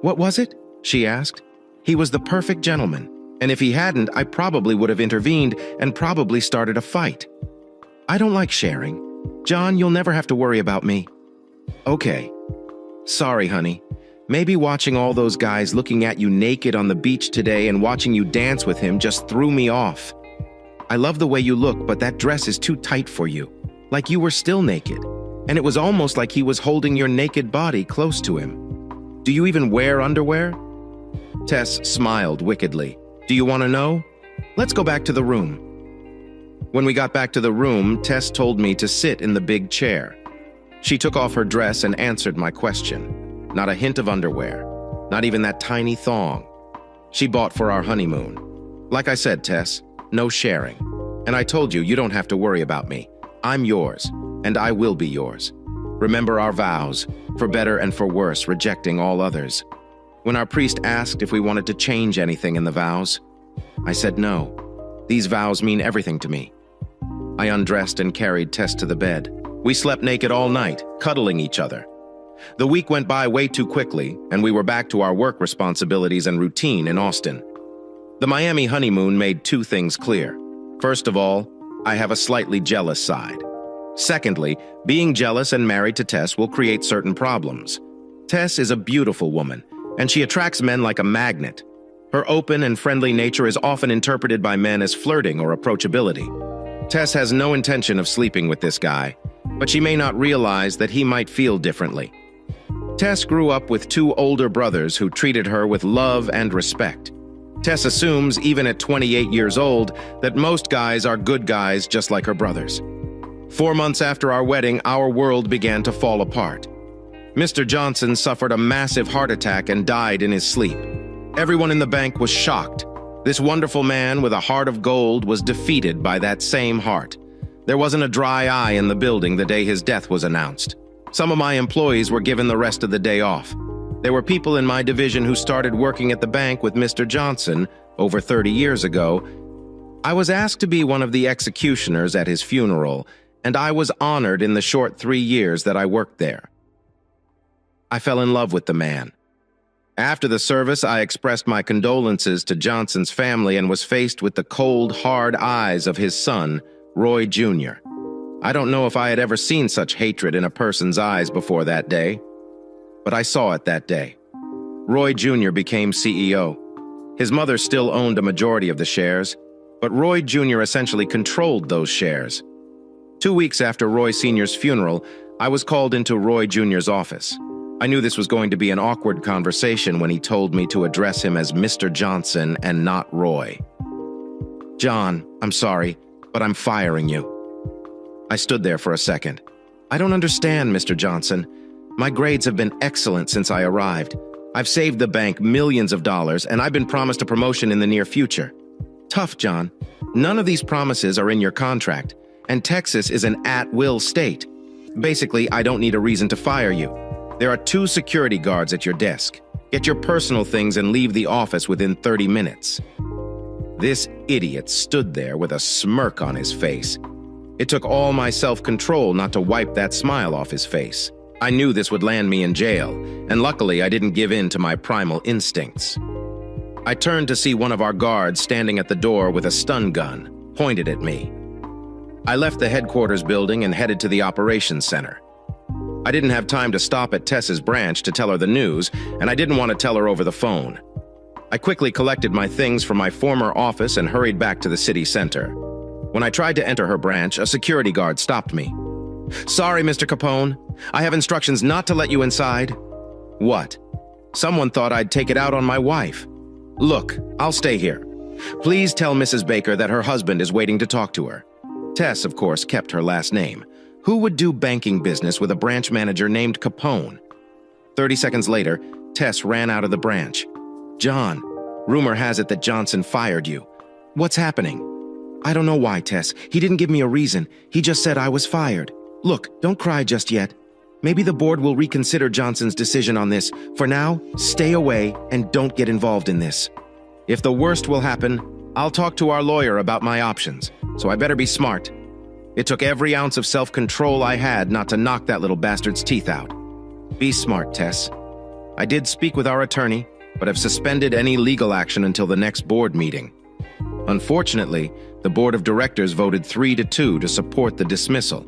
S1: "What was it?" she asked. "He was the perfect gentleman, and if he hadn't, I probably would have intervened and probably started a fight. I don't like sharing. John, you'll never have to worry about me. Okay. Sorry, honey. Maybe watching all those guys looking at you naked on the beach today and watching you dance with him just threw me off. I love the way you look, but that dress is too tight for you. Like you were still naked. And it was almost like he was holding your naked body close to him. Do you even wear underwear? Tess smiled wickedly. Do you want to know? Let's go back to the room. When we got back to the room, Tess told me to sit in the big chair. She took off her dress and answered my question. Not a hint of underwear. Not even that tiny thong. She bought for our honeymoon. Like I said, Tess, no sharing. And I told you, you don't have to worry about me. I'm yours, and I will be yours. Remember our vows, for better and for worse, rejecting all others. When our priest asked if we wanted to change anything in the vows, I said no. These vows mean everything to me. I undressed and carried Tess to the bed. We slept naked all night, cuddling each other. The week went by way too quickly, and we were back to our work responsibilities and routine in Austin. The Miami honeymoon made two things clear. First of all, I have a slightly jealous side. Secondly, being jealous and married to Tess will create certain problems. Tess is a beautiful woman, and she attracts men like a magnet. Her open and friendly nature is often interpreted by men as flirting or approachability. Tess has no intention of sleeping with this guy, but she may not realize that he might feel differently. Tess grew up with two older brothers who treated her with love and respect. Tess assumes, even at 28 years old, that most guys are good guys just like her brothers. 4 months after our wedding, our world began to fall apart. Mr. Johnson suffered a massive heart attack and died in his sleep. Everyone in the bank was shocked. This wonderful man with a heart of gold was defeated by that same heart. There wasn't a dry eye in the building the day his death was announced. Some of my employees were given the rest of the day off. There were people in my division who started working at the bank with Mr. Johnson over 30 years ago. I was asked to be one of the executioners at his funeral, and I was honored in the short 3 years that I worked there. I fell in love with the man. After the service, I expressed my condolences to Johnson's family and was faced with the cold, hard eyes of his son, Roy Jr. I don't know if I had ever seen such hatred in a person's eyes before that day, but I saw it that day. Roy Jr. became CEO. His mother still owned a majority of the shares, but Roy Jr. essentially controlled those shares. 2 weeks after Roy Sr.'s funeral, I was called into Roy Jr.'s office. I knew this was going to be an awkward conversation when he told me to address him as Mr. Johnson and not Roy. John, I'm sorry, but I'm firing you. I stood there for a second. I don't understand, Mr. Johnson. My grades have been excellent since I arrived. I've saved the bank millions of dollars, and I've been promised a promotion in the near future. Tough, John. None of these promises are in your contract, and Texas is an at-will state. Basically, I don't need a reason to fire you. There are 2 security guards at your desk. Get your personal things and leave the office within 30 minutes. This idiot stood there with a smirk on his face. It took all my self-control not to wipe that smile off his face. I knew this would land me in jail, and luckily I didn't give in to my primal instincts. I turned to see one of our guards standing at the door with a stun gun, pointed at me. I left the headquarters building and headed to the operations center. I didn't have time to stop at Tess's branch to tell her the news, and I didn't want to tell her over the phone. I quickly collected my things from my former office and hurried back to the city center. When I tried to enter her branch, a security guard stopped me. Sorry, Mr. Capone. I have instructions not to let you inside. What? Someone thought I'd take it out on my wife. Look, I'll stay here. Please tell Mrs. Baker that her husband is waiting to talk to her. Tess, of course, kept her last name. Who would do banking business with a branch manager named Capone? 30 seconds later, Tess ran out of the branch. John, rumor has it that Johnson fired you. What's happening? I don't know why, Tess. He didn't give me a reason. He just said I was fired. Look, don't cry just yet. Maybe the board will reconsider Johnson's decision on this. For now, stay away and don't get involved in this. If the worst will happen, I'll talk to our lawyer about my options, so I better be smart. It took every ounce of self-control I had not to knock that little bastard's teeth out. Be smart, Tess. I did speak with our attorney, but have suspended any legal action until the next board meeting. Unfortunately, the board of directors voted 3-2 to support the dismissal.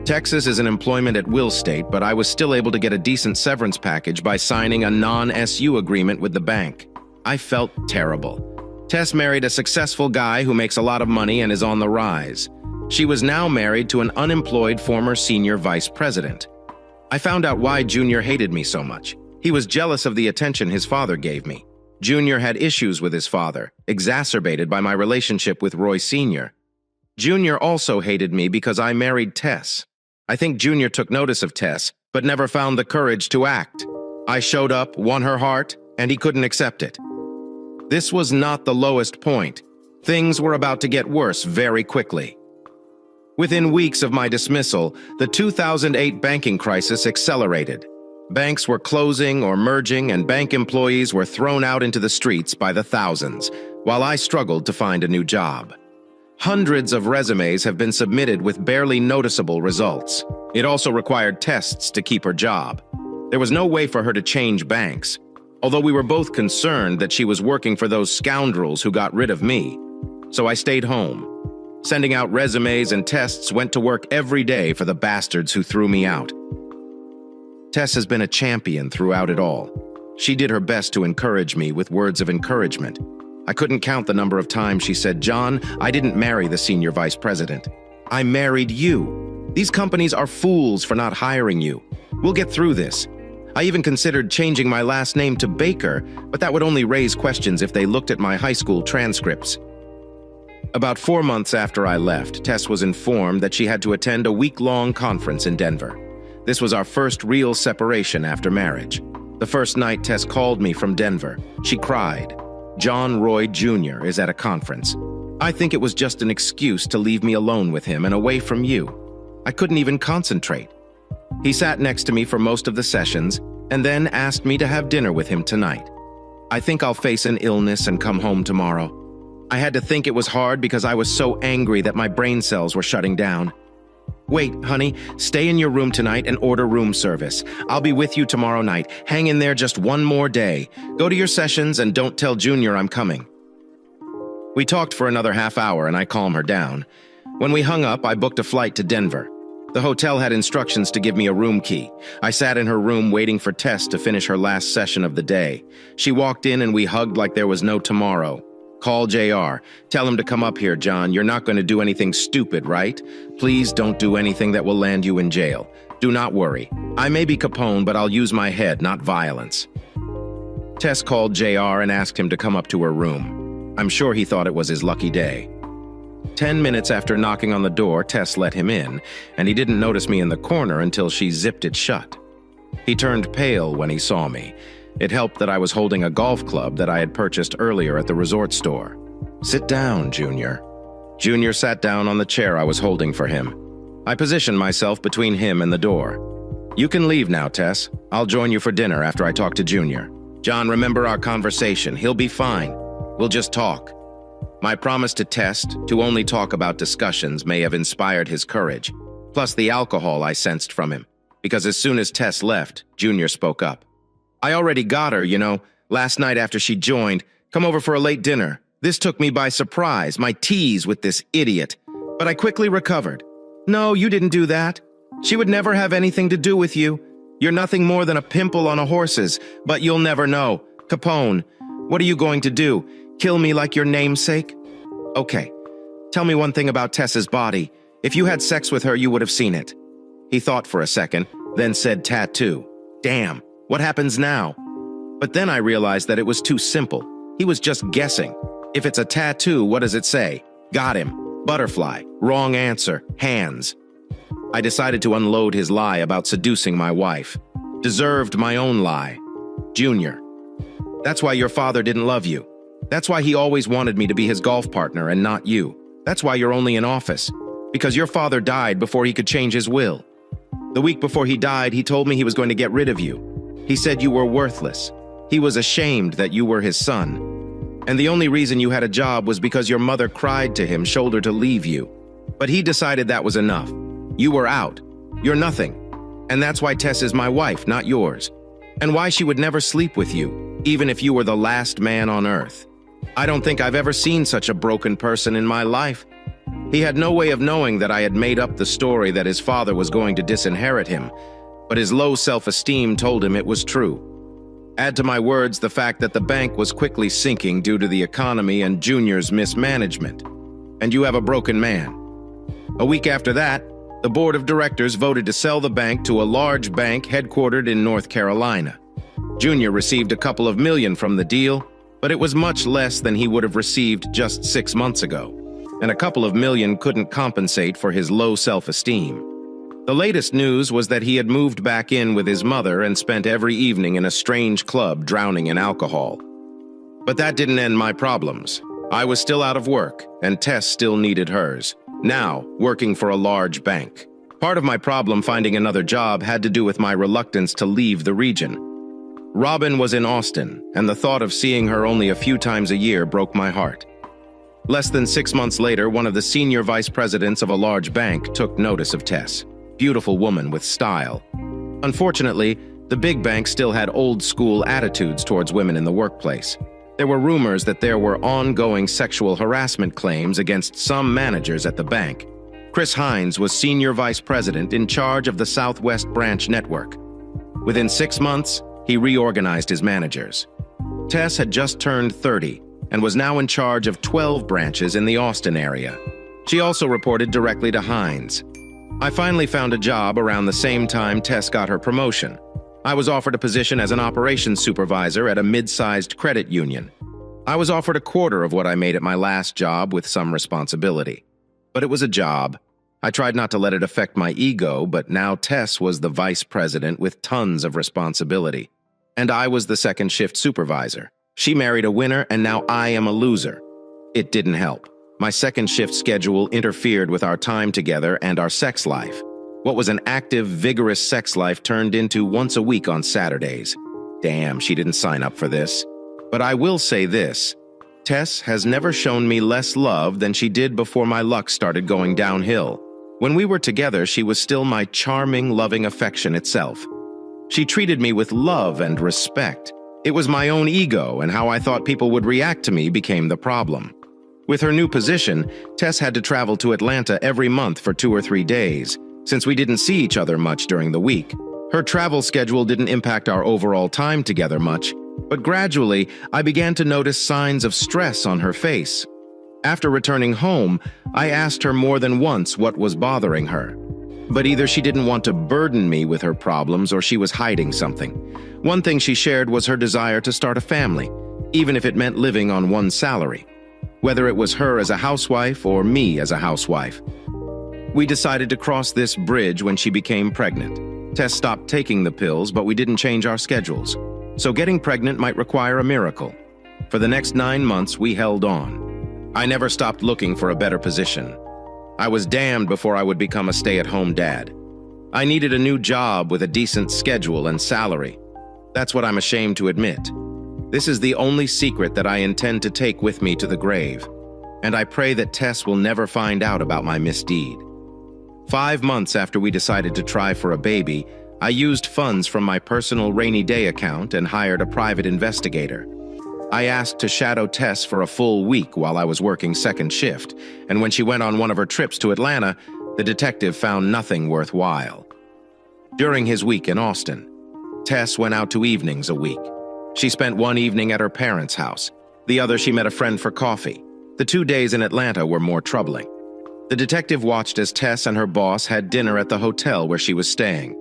S1: Texas is an employment at will state, but I was still able to get a decent severance package by signing a non-SU agreement with the bank. I felt terrible. Tess married a successful guy who makes a lot of money and is on the rise. She was now married to an unemployed former senior vice president. I found out why Junior hated me so much. He was jealous of the attention his father gave me. Junior had issues with his father, exacerbated by my relationship with Roy Sr. Junior also hated me because I married Tess. I think Junior took notice of Tess, but never found the courage to act. I showed up, won her heart, and he couldn't accept it. This was not the lowest point. Things were about to get worse very quickly. Within weeks of my dismissal, the 2008 banking crisis accelerated. Banks were closing or merging, and bank employees were thrown out into the streets by the thousands, while I struggled to find a new job. Hundreds of resumes have been submitted with barely noticeable results. It also required tests to keep her job. There was no way for her to change banks, although we were both concerned that she was working for those scoundrels who got rid of me. So I stayed home. Sending out resumes and tests, went to work every day for the bastards who threw me out. Tess has been a champion throughout it all. She did her best to encourage me with words of encouragement. I couldn't count the number of times she said, "John, I didn't marry the senior vice president. I married you. These companies are fools for not hiring you. We'll get through this." I even considered changing my last name to Baker, but that would only raise questions if they looked at my high school transcripts. About 4 months after I left, Tess was informed that she had to attend a week-long conference in Denver. This was our first real separation after marriage. The first night Tess called me from Denver, she cried. John Roy Jr. is at a conference. I think it was just an excuse to leave me alone with him and away from you. I couldn't even concentrate. He sat next to me for most of the sessions and then asked me to have dinner with him tonight. I think I'll face an illness and come home tomorrow. I had to think it was hard because I was so angry that my brain cells were shutting down. Wait, honey, stay in your room tonight and order room service. I'll be with you tomorrow night. Hang in there just one more day. Go to your sessions and don't tell Junior I'm coming. We talked for another half hour and I calmed her down. When we hung up, I booked a flight to Denver. The hotel had instructions to give me a room key. I sat in her room waiting for Tess to finish her last session of the day. She walked in and we hugged like there was no tomorrow. Call JR. Tell him to come up here, John. You're not going to do anything stupid, right? Please don't do anything that will land you in jail. Do not worry. I may be Capone, but I'll use my head, not violence. Tess called JR and asked him to come up to her room. I'm sure he thought it was his lucky day. 10 minutes after knocking on the door, Tess let him in, and he didn't notice me in the corner until she zipped it shut. He turned pale when he saw me. It helped that I was holding a golf club that I had purchased earlier at the resort store. Sit down, Junior. Junior sat down on the chair I was holding for him. I positioned myself between him and the door. You can leave now, Tess. I'll join you for dinner after I talk to Junior. John, remember our conversation. He'll be fine. We'll just talk. My promise to Tess to only talk about discussions may have inspired his courage, plus the alcohol I sensed from him, because as soon as Tess left, Junior spoke up. I already got her, you know, last night after she joined. Come over for a late dinner. This took me by surprise, my tease with this idiot. But I quickly recovered. No, you didn't do that. She would never have anything to do with you. You're nothing more than a pimple on a horse's, but you'll never know. Capone, what are you going to do? Kill me like your namesake? Okay, tell me one thing about Tess's body. If you had sex with her, you would have seen it. He thought for a second, then said tattoo. Damn. What happens now? But then I realized that it was too simple. He was just guessing. If it's a tattoo, what does it say? Got him. Butterfly. Wrong answer. Hands. I decided to unload his lie about seducing my wife. Deserved my own lie. Junior. That's why your father didn't love you. That's why he always wanted me to be his golf partner and not you. That's why you're only in office. Because your father died before he could change his will. The week before he died, he told me he was going to get rid of you. He said you were worthless. He was ashamed that you were his son. And the only reason you had a job was because your mother cried to him, shoulder to leave you. But he decided that was enough. You were out. You're nothing. And that's why Tess is my wife, not yours. And why she would never sleep with you, even if you were the last man on earth. I don't think I've ever seen such a broken person in my life. He had no way of knowing that I had made up the story that his father was going to disinherit him, but his low self-esteem told him it was true. Add to my words the fact that the bank was quickly sinking due to the economy and Junior's mismanagement, and you have a broken man. A week after that, the board of directors voted to sell the bank to a large bank headquartered in North Carolina. Junior received a couple of million from the deal, but it was much less than he would have received just 6 months ago, and a couple of million couldn't compensate for his low self-esteem. The latest news was that he had moved back in with his mother and spent every evening in a strange club drowning in alcohol. But that didn't end my problems. I was still out of work, and Tess still needed hers, now working for a large bank. Part of my problem finding another job had to do with my reluctance to leave the region. Robin was in Austin, and the thought of seeing her only a few times a year broke my heart. Less than 6 months later, one of the senior vice presidents of a large bank took notice of Tess. Beautiful woman with style. Unfortunately, the big bank still had old-school attitudes towards women in the workplace. There were rumors that there were ongoing sexual harassment claims against some managers at the bank. Chris Hines was senior vice president in charge of the Southwest branch network. Within 6 months, he reorganized his managers. Tess had just turned 30 and was now in charge of 12 branches in the Austin area. She also reported directly to Hines. I finally found a job around the same time Tess got her promotion. I was offered a position as an operations supervisor at a mid-sized credit union. I was offered a quarter of what I made at my last job with some responsibility. But it was a job. I tried not to let it affect my ego, but now Tess was the vice president with tons of responsibility. And I was the second shift supervisor. She married a winner, and now I am a loser. It didn't help. My second shift schedule interfered with our time together and our sex life. What was an active, vigorous sex life turned into once a week on Saturdays. Damn, she didn't sign up for this. But I will say this. Tess has never shown me less love than she did before my luck started going downhill. When we were together, she was still my charming, loving affection itself. She treated me with love and respect. It was my own ego and how I thought people would react to me became the problem. With her new position, Tess had to travel to Atlanta every month for 2 or 3 days, since we didn't see each other much during the week. Her travel schedule didn't impact our overall time together much, but gradually, I began to notice signs of stress on her face. After returning home, I asked her more than once what was bothering her. But either she didn't want to burden me with her problems or she was hiding something. One thing she shared was her desire to start a family, even if it meant living on one salary. Whether it was her as a housewife or me as a housewife. We decided to cross this bridge when she became pregnant. Tess stopped taking the pills, but we didn't change our schedules. So getting pregnant might require a miracle. For the next 9 months, we held on. I never stopped looking for a better position. I was damned before I would become a stay-at-home dad. I needed a new job with a decent schedule and salary. That's what I'm ashamed to admit. This is the only secret that I intend to take with me to the grave, and I pray that Tess will never find out about my misdeed. 5 months after we decided to try for a baby, I used funds from my personal rainy day account and hired a private investigator. I asked to shadow Tess for a full week while I was working second shift, and when she went on one of her trips to Atlanta, the detective found nothing worthwhile. During his week in Austin, Tess went out 2 evenings a week. She spent one evening at her parents' house. The other she met a friend for coffee. The 2 days in Atlanta were more troubling. The detective watched as Tess and her boss had dinner at the hotel where she was staying.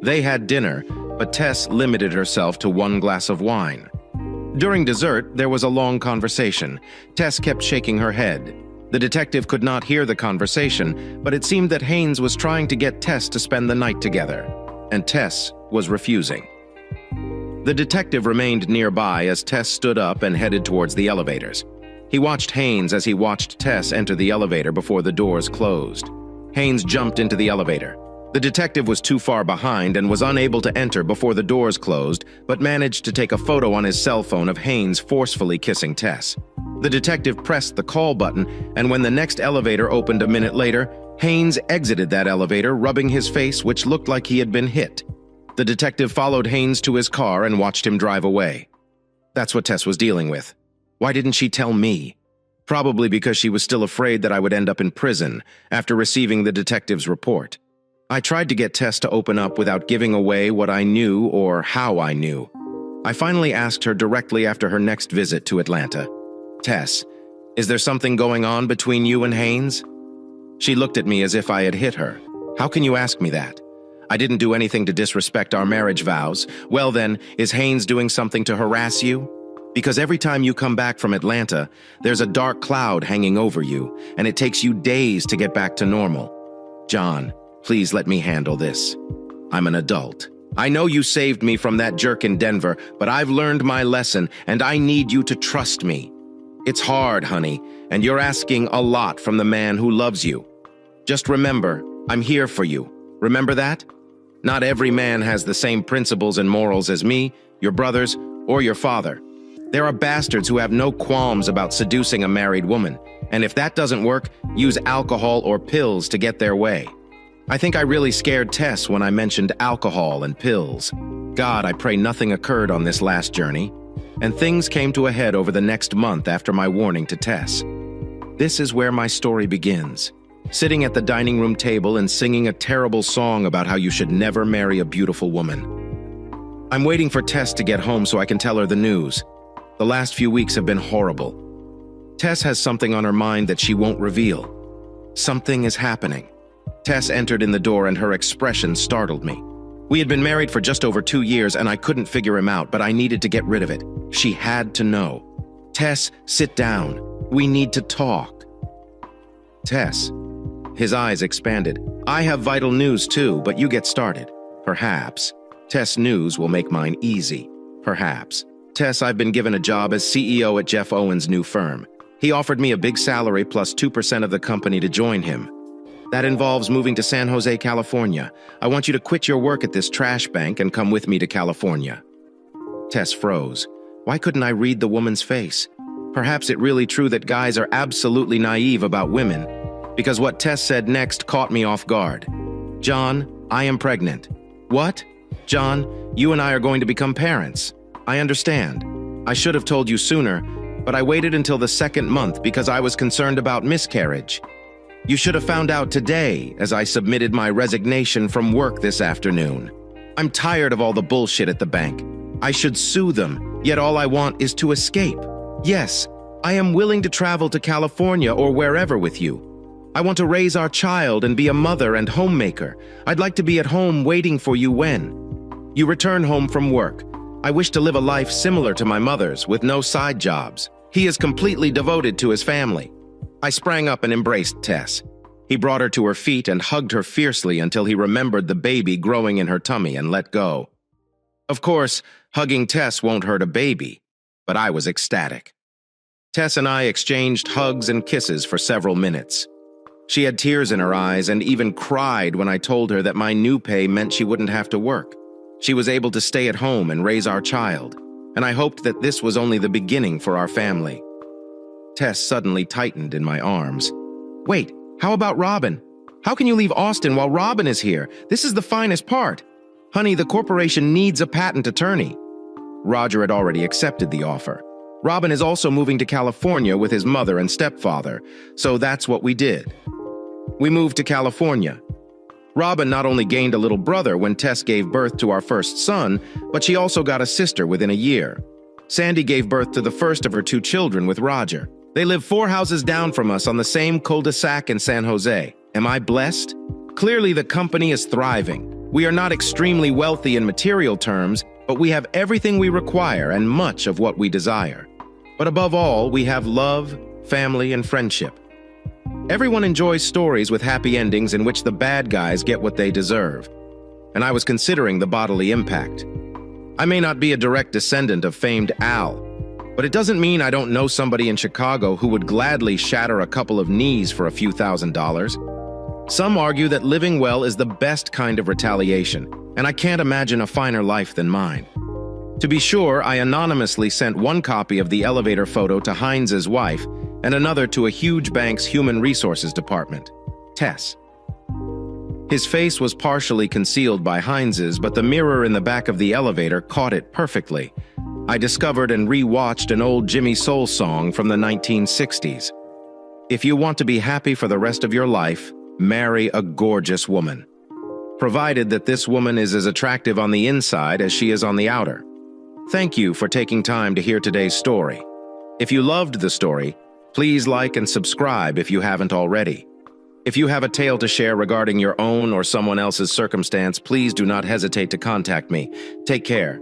S1: They had dinner, but Tess limited herself to 1 glass of wine. During dessert, there was a long conversation. Tess kept shaking her head. The detective could not hear the conversation, but it seemed that Haynes was trying to get Tess to spend the night together, and Tess was refusing. The detective remained nearby as Tess stood up and headed towards the elevators. He watched Haynes as he watched Tess enter the elevator before the doors closed. Haynes jumped into the elevator. The detective was too far behind and was unable to enter before the doors closed, but managed to take a photo on his cell phone of Haynes forcefully kissing Tess. The detective pressed the call button, and when the next elevator opened a minute later, Haynes exited that elevator, rubbing his face, which looked like he had been hit. The detective followed Haynes to his car and watched him drive away. That's what Tess was dealing with. Why didn't she tell me? probably because she was still afraid that I would end up in prison after receiving the detective's report. I tried to get Tess to open up without giving away what I knew or how I knew. I finally asked her directly after her next visit to Atlanta, "Tess, is there something going on between you and Haynes?" She looked at me as if I had hit her. "How can you ask me that? I didn't do anything to disrespect our marriage vows. Well then, is Haynes doing something to harass you? Because every time you come back from Atlanta, there's a dark cloud hanging over you, and it takes you days to get back to normal. John, please let me handle this. I'm an adult. I know you saved me from that jerk in Denver, but I've learned my lesson, and I need you to trust me. It's hard, honey, and you're asking a lot from the man who loves you. Just remember, I'm here for you. Remember that? Not every man has the same principles and morals as me, your brothers, or your father. There are bastards who have no qualms about seducing a married woman, and if that doesn't work, use alcohol or pills to get their way. I think I really scared Tess when I mentioned alcohol and pills. God, I pray nothing occurred on this last journey. And things came to a head over the next month after my warning to Tess. This is where my story begins. Sitting at the dining room table and singing a terrible song about how you should never marry a beautiful woman. I'm waiting for Tess to get home so I can tell her the news. The last few weeks have been horrible. Tess has something on her mind that she won't reveal. Something is happening. Tess entered in the door and her expression startled me. We had been married for just over 2 years and I couldn't figure him out, but I needed to get rid of it. She had to know. "Tess, sit down. We need to talk." "Tess." His eyes expanded. "I have vital news too, but you get started. Perhaps. Tess' news will make mine easy. Perhaps. Tess, I've been given a job as CEO at Jeff Owen's new firm. He offered me a big salary plus 2% of the company to join him. That involves moving to San Jose, California. I want you to quit your work at this trash bank and come with me to California." Tess froze. Why couldn't I read the woman's face? Perhaps it really true that guys are absolutely naive about women, because what Tess said next caught me off guard. "John, I am pregnant." "What? John, you and I are going to become parents. I understand. I should have told you sooner, but I waited until the 2nd month because I was concerned about miscarriage. You should have found out today as I submitted my resignation from work this afternoon. I'm tired of all the bullshit at the bank. I should sue them, yet all I want is to escape. Yes, I am willing to travel to California or wherever with you. I want to raise our child and be a mother and homemaker. I'd like to be at home waiting for you when you return home from work. I wish to live a life similar to my mother's with no side jobs. He is completely devoted to his family." I sprang up and embraced Tess. He brought her to her feet and hugged her fiercely until he remembered the baby growing in her tummy and let go. Of course, hugging Tess won't hurt a baby, but I was ecstatic. Tess and I exchanged hugs and kisses for several minutes. She had tears in her eyes and even cried when I told her that my new pay meant she wouldn't have to work. She was able to stay at home and raise our child, and I hoped that this was only the beginning for our family. Tess suddenly tightened in my arms. "Wait, how about Robin? How can you leave Austin while Robin is here? This is the finest part. Honey, the corporation needs a patent attorney." Roger had already accepted the offer. Robin is also moving to California with his mother and stepfather, so that's what we did. We moved to California. Robin not only gained a little brother when Tess gave birth to our first son, but she also got a sister within a year. Sandy gave birth to the first of her 2 children with Roger. They live 4 houses down from us on the same cul-de-sac in San Jose. Am I blessed? Clearly the company is thriving. We are not extremely wealthy in material terms, but we have everything we require and much of what we desire. But above all, we have love, family, and friendship. Everyone enjoys stories with happy endings in which the bad guys get what they deserve. And I was considering the bodily impact. I may not be a direct descendant of famed Al, but it doesn't mean I don't know somebody in Chicago who would gladly shatter a couple of knees for a few $1,000s. Some argue that living well is the best kind of retaliation, and I can't imagine a finer life than mine. To be sure, I anonymously sent one copy of the elevator photo to Heinz's wife and another to a huge bank's human resources department, Tess. His face was partially concealed by Heinz's, but the mirror in the back of the elevator caught it perfectly. I discovered and re-watched an old Jimmy Soul song from the 1960s. If you want to be happy for the rest of your life, marry a gorgeous woman, provided that this woman is as attractive on the inside as she is on the outer. Thank you for taking time to hear today's story. If you loved the story, please like and subscribe if you haven't already. If you have a tale to share regarding your own or someone else's circumstance, please do not hesitate to contact me. Take care.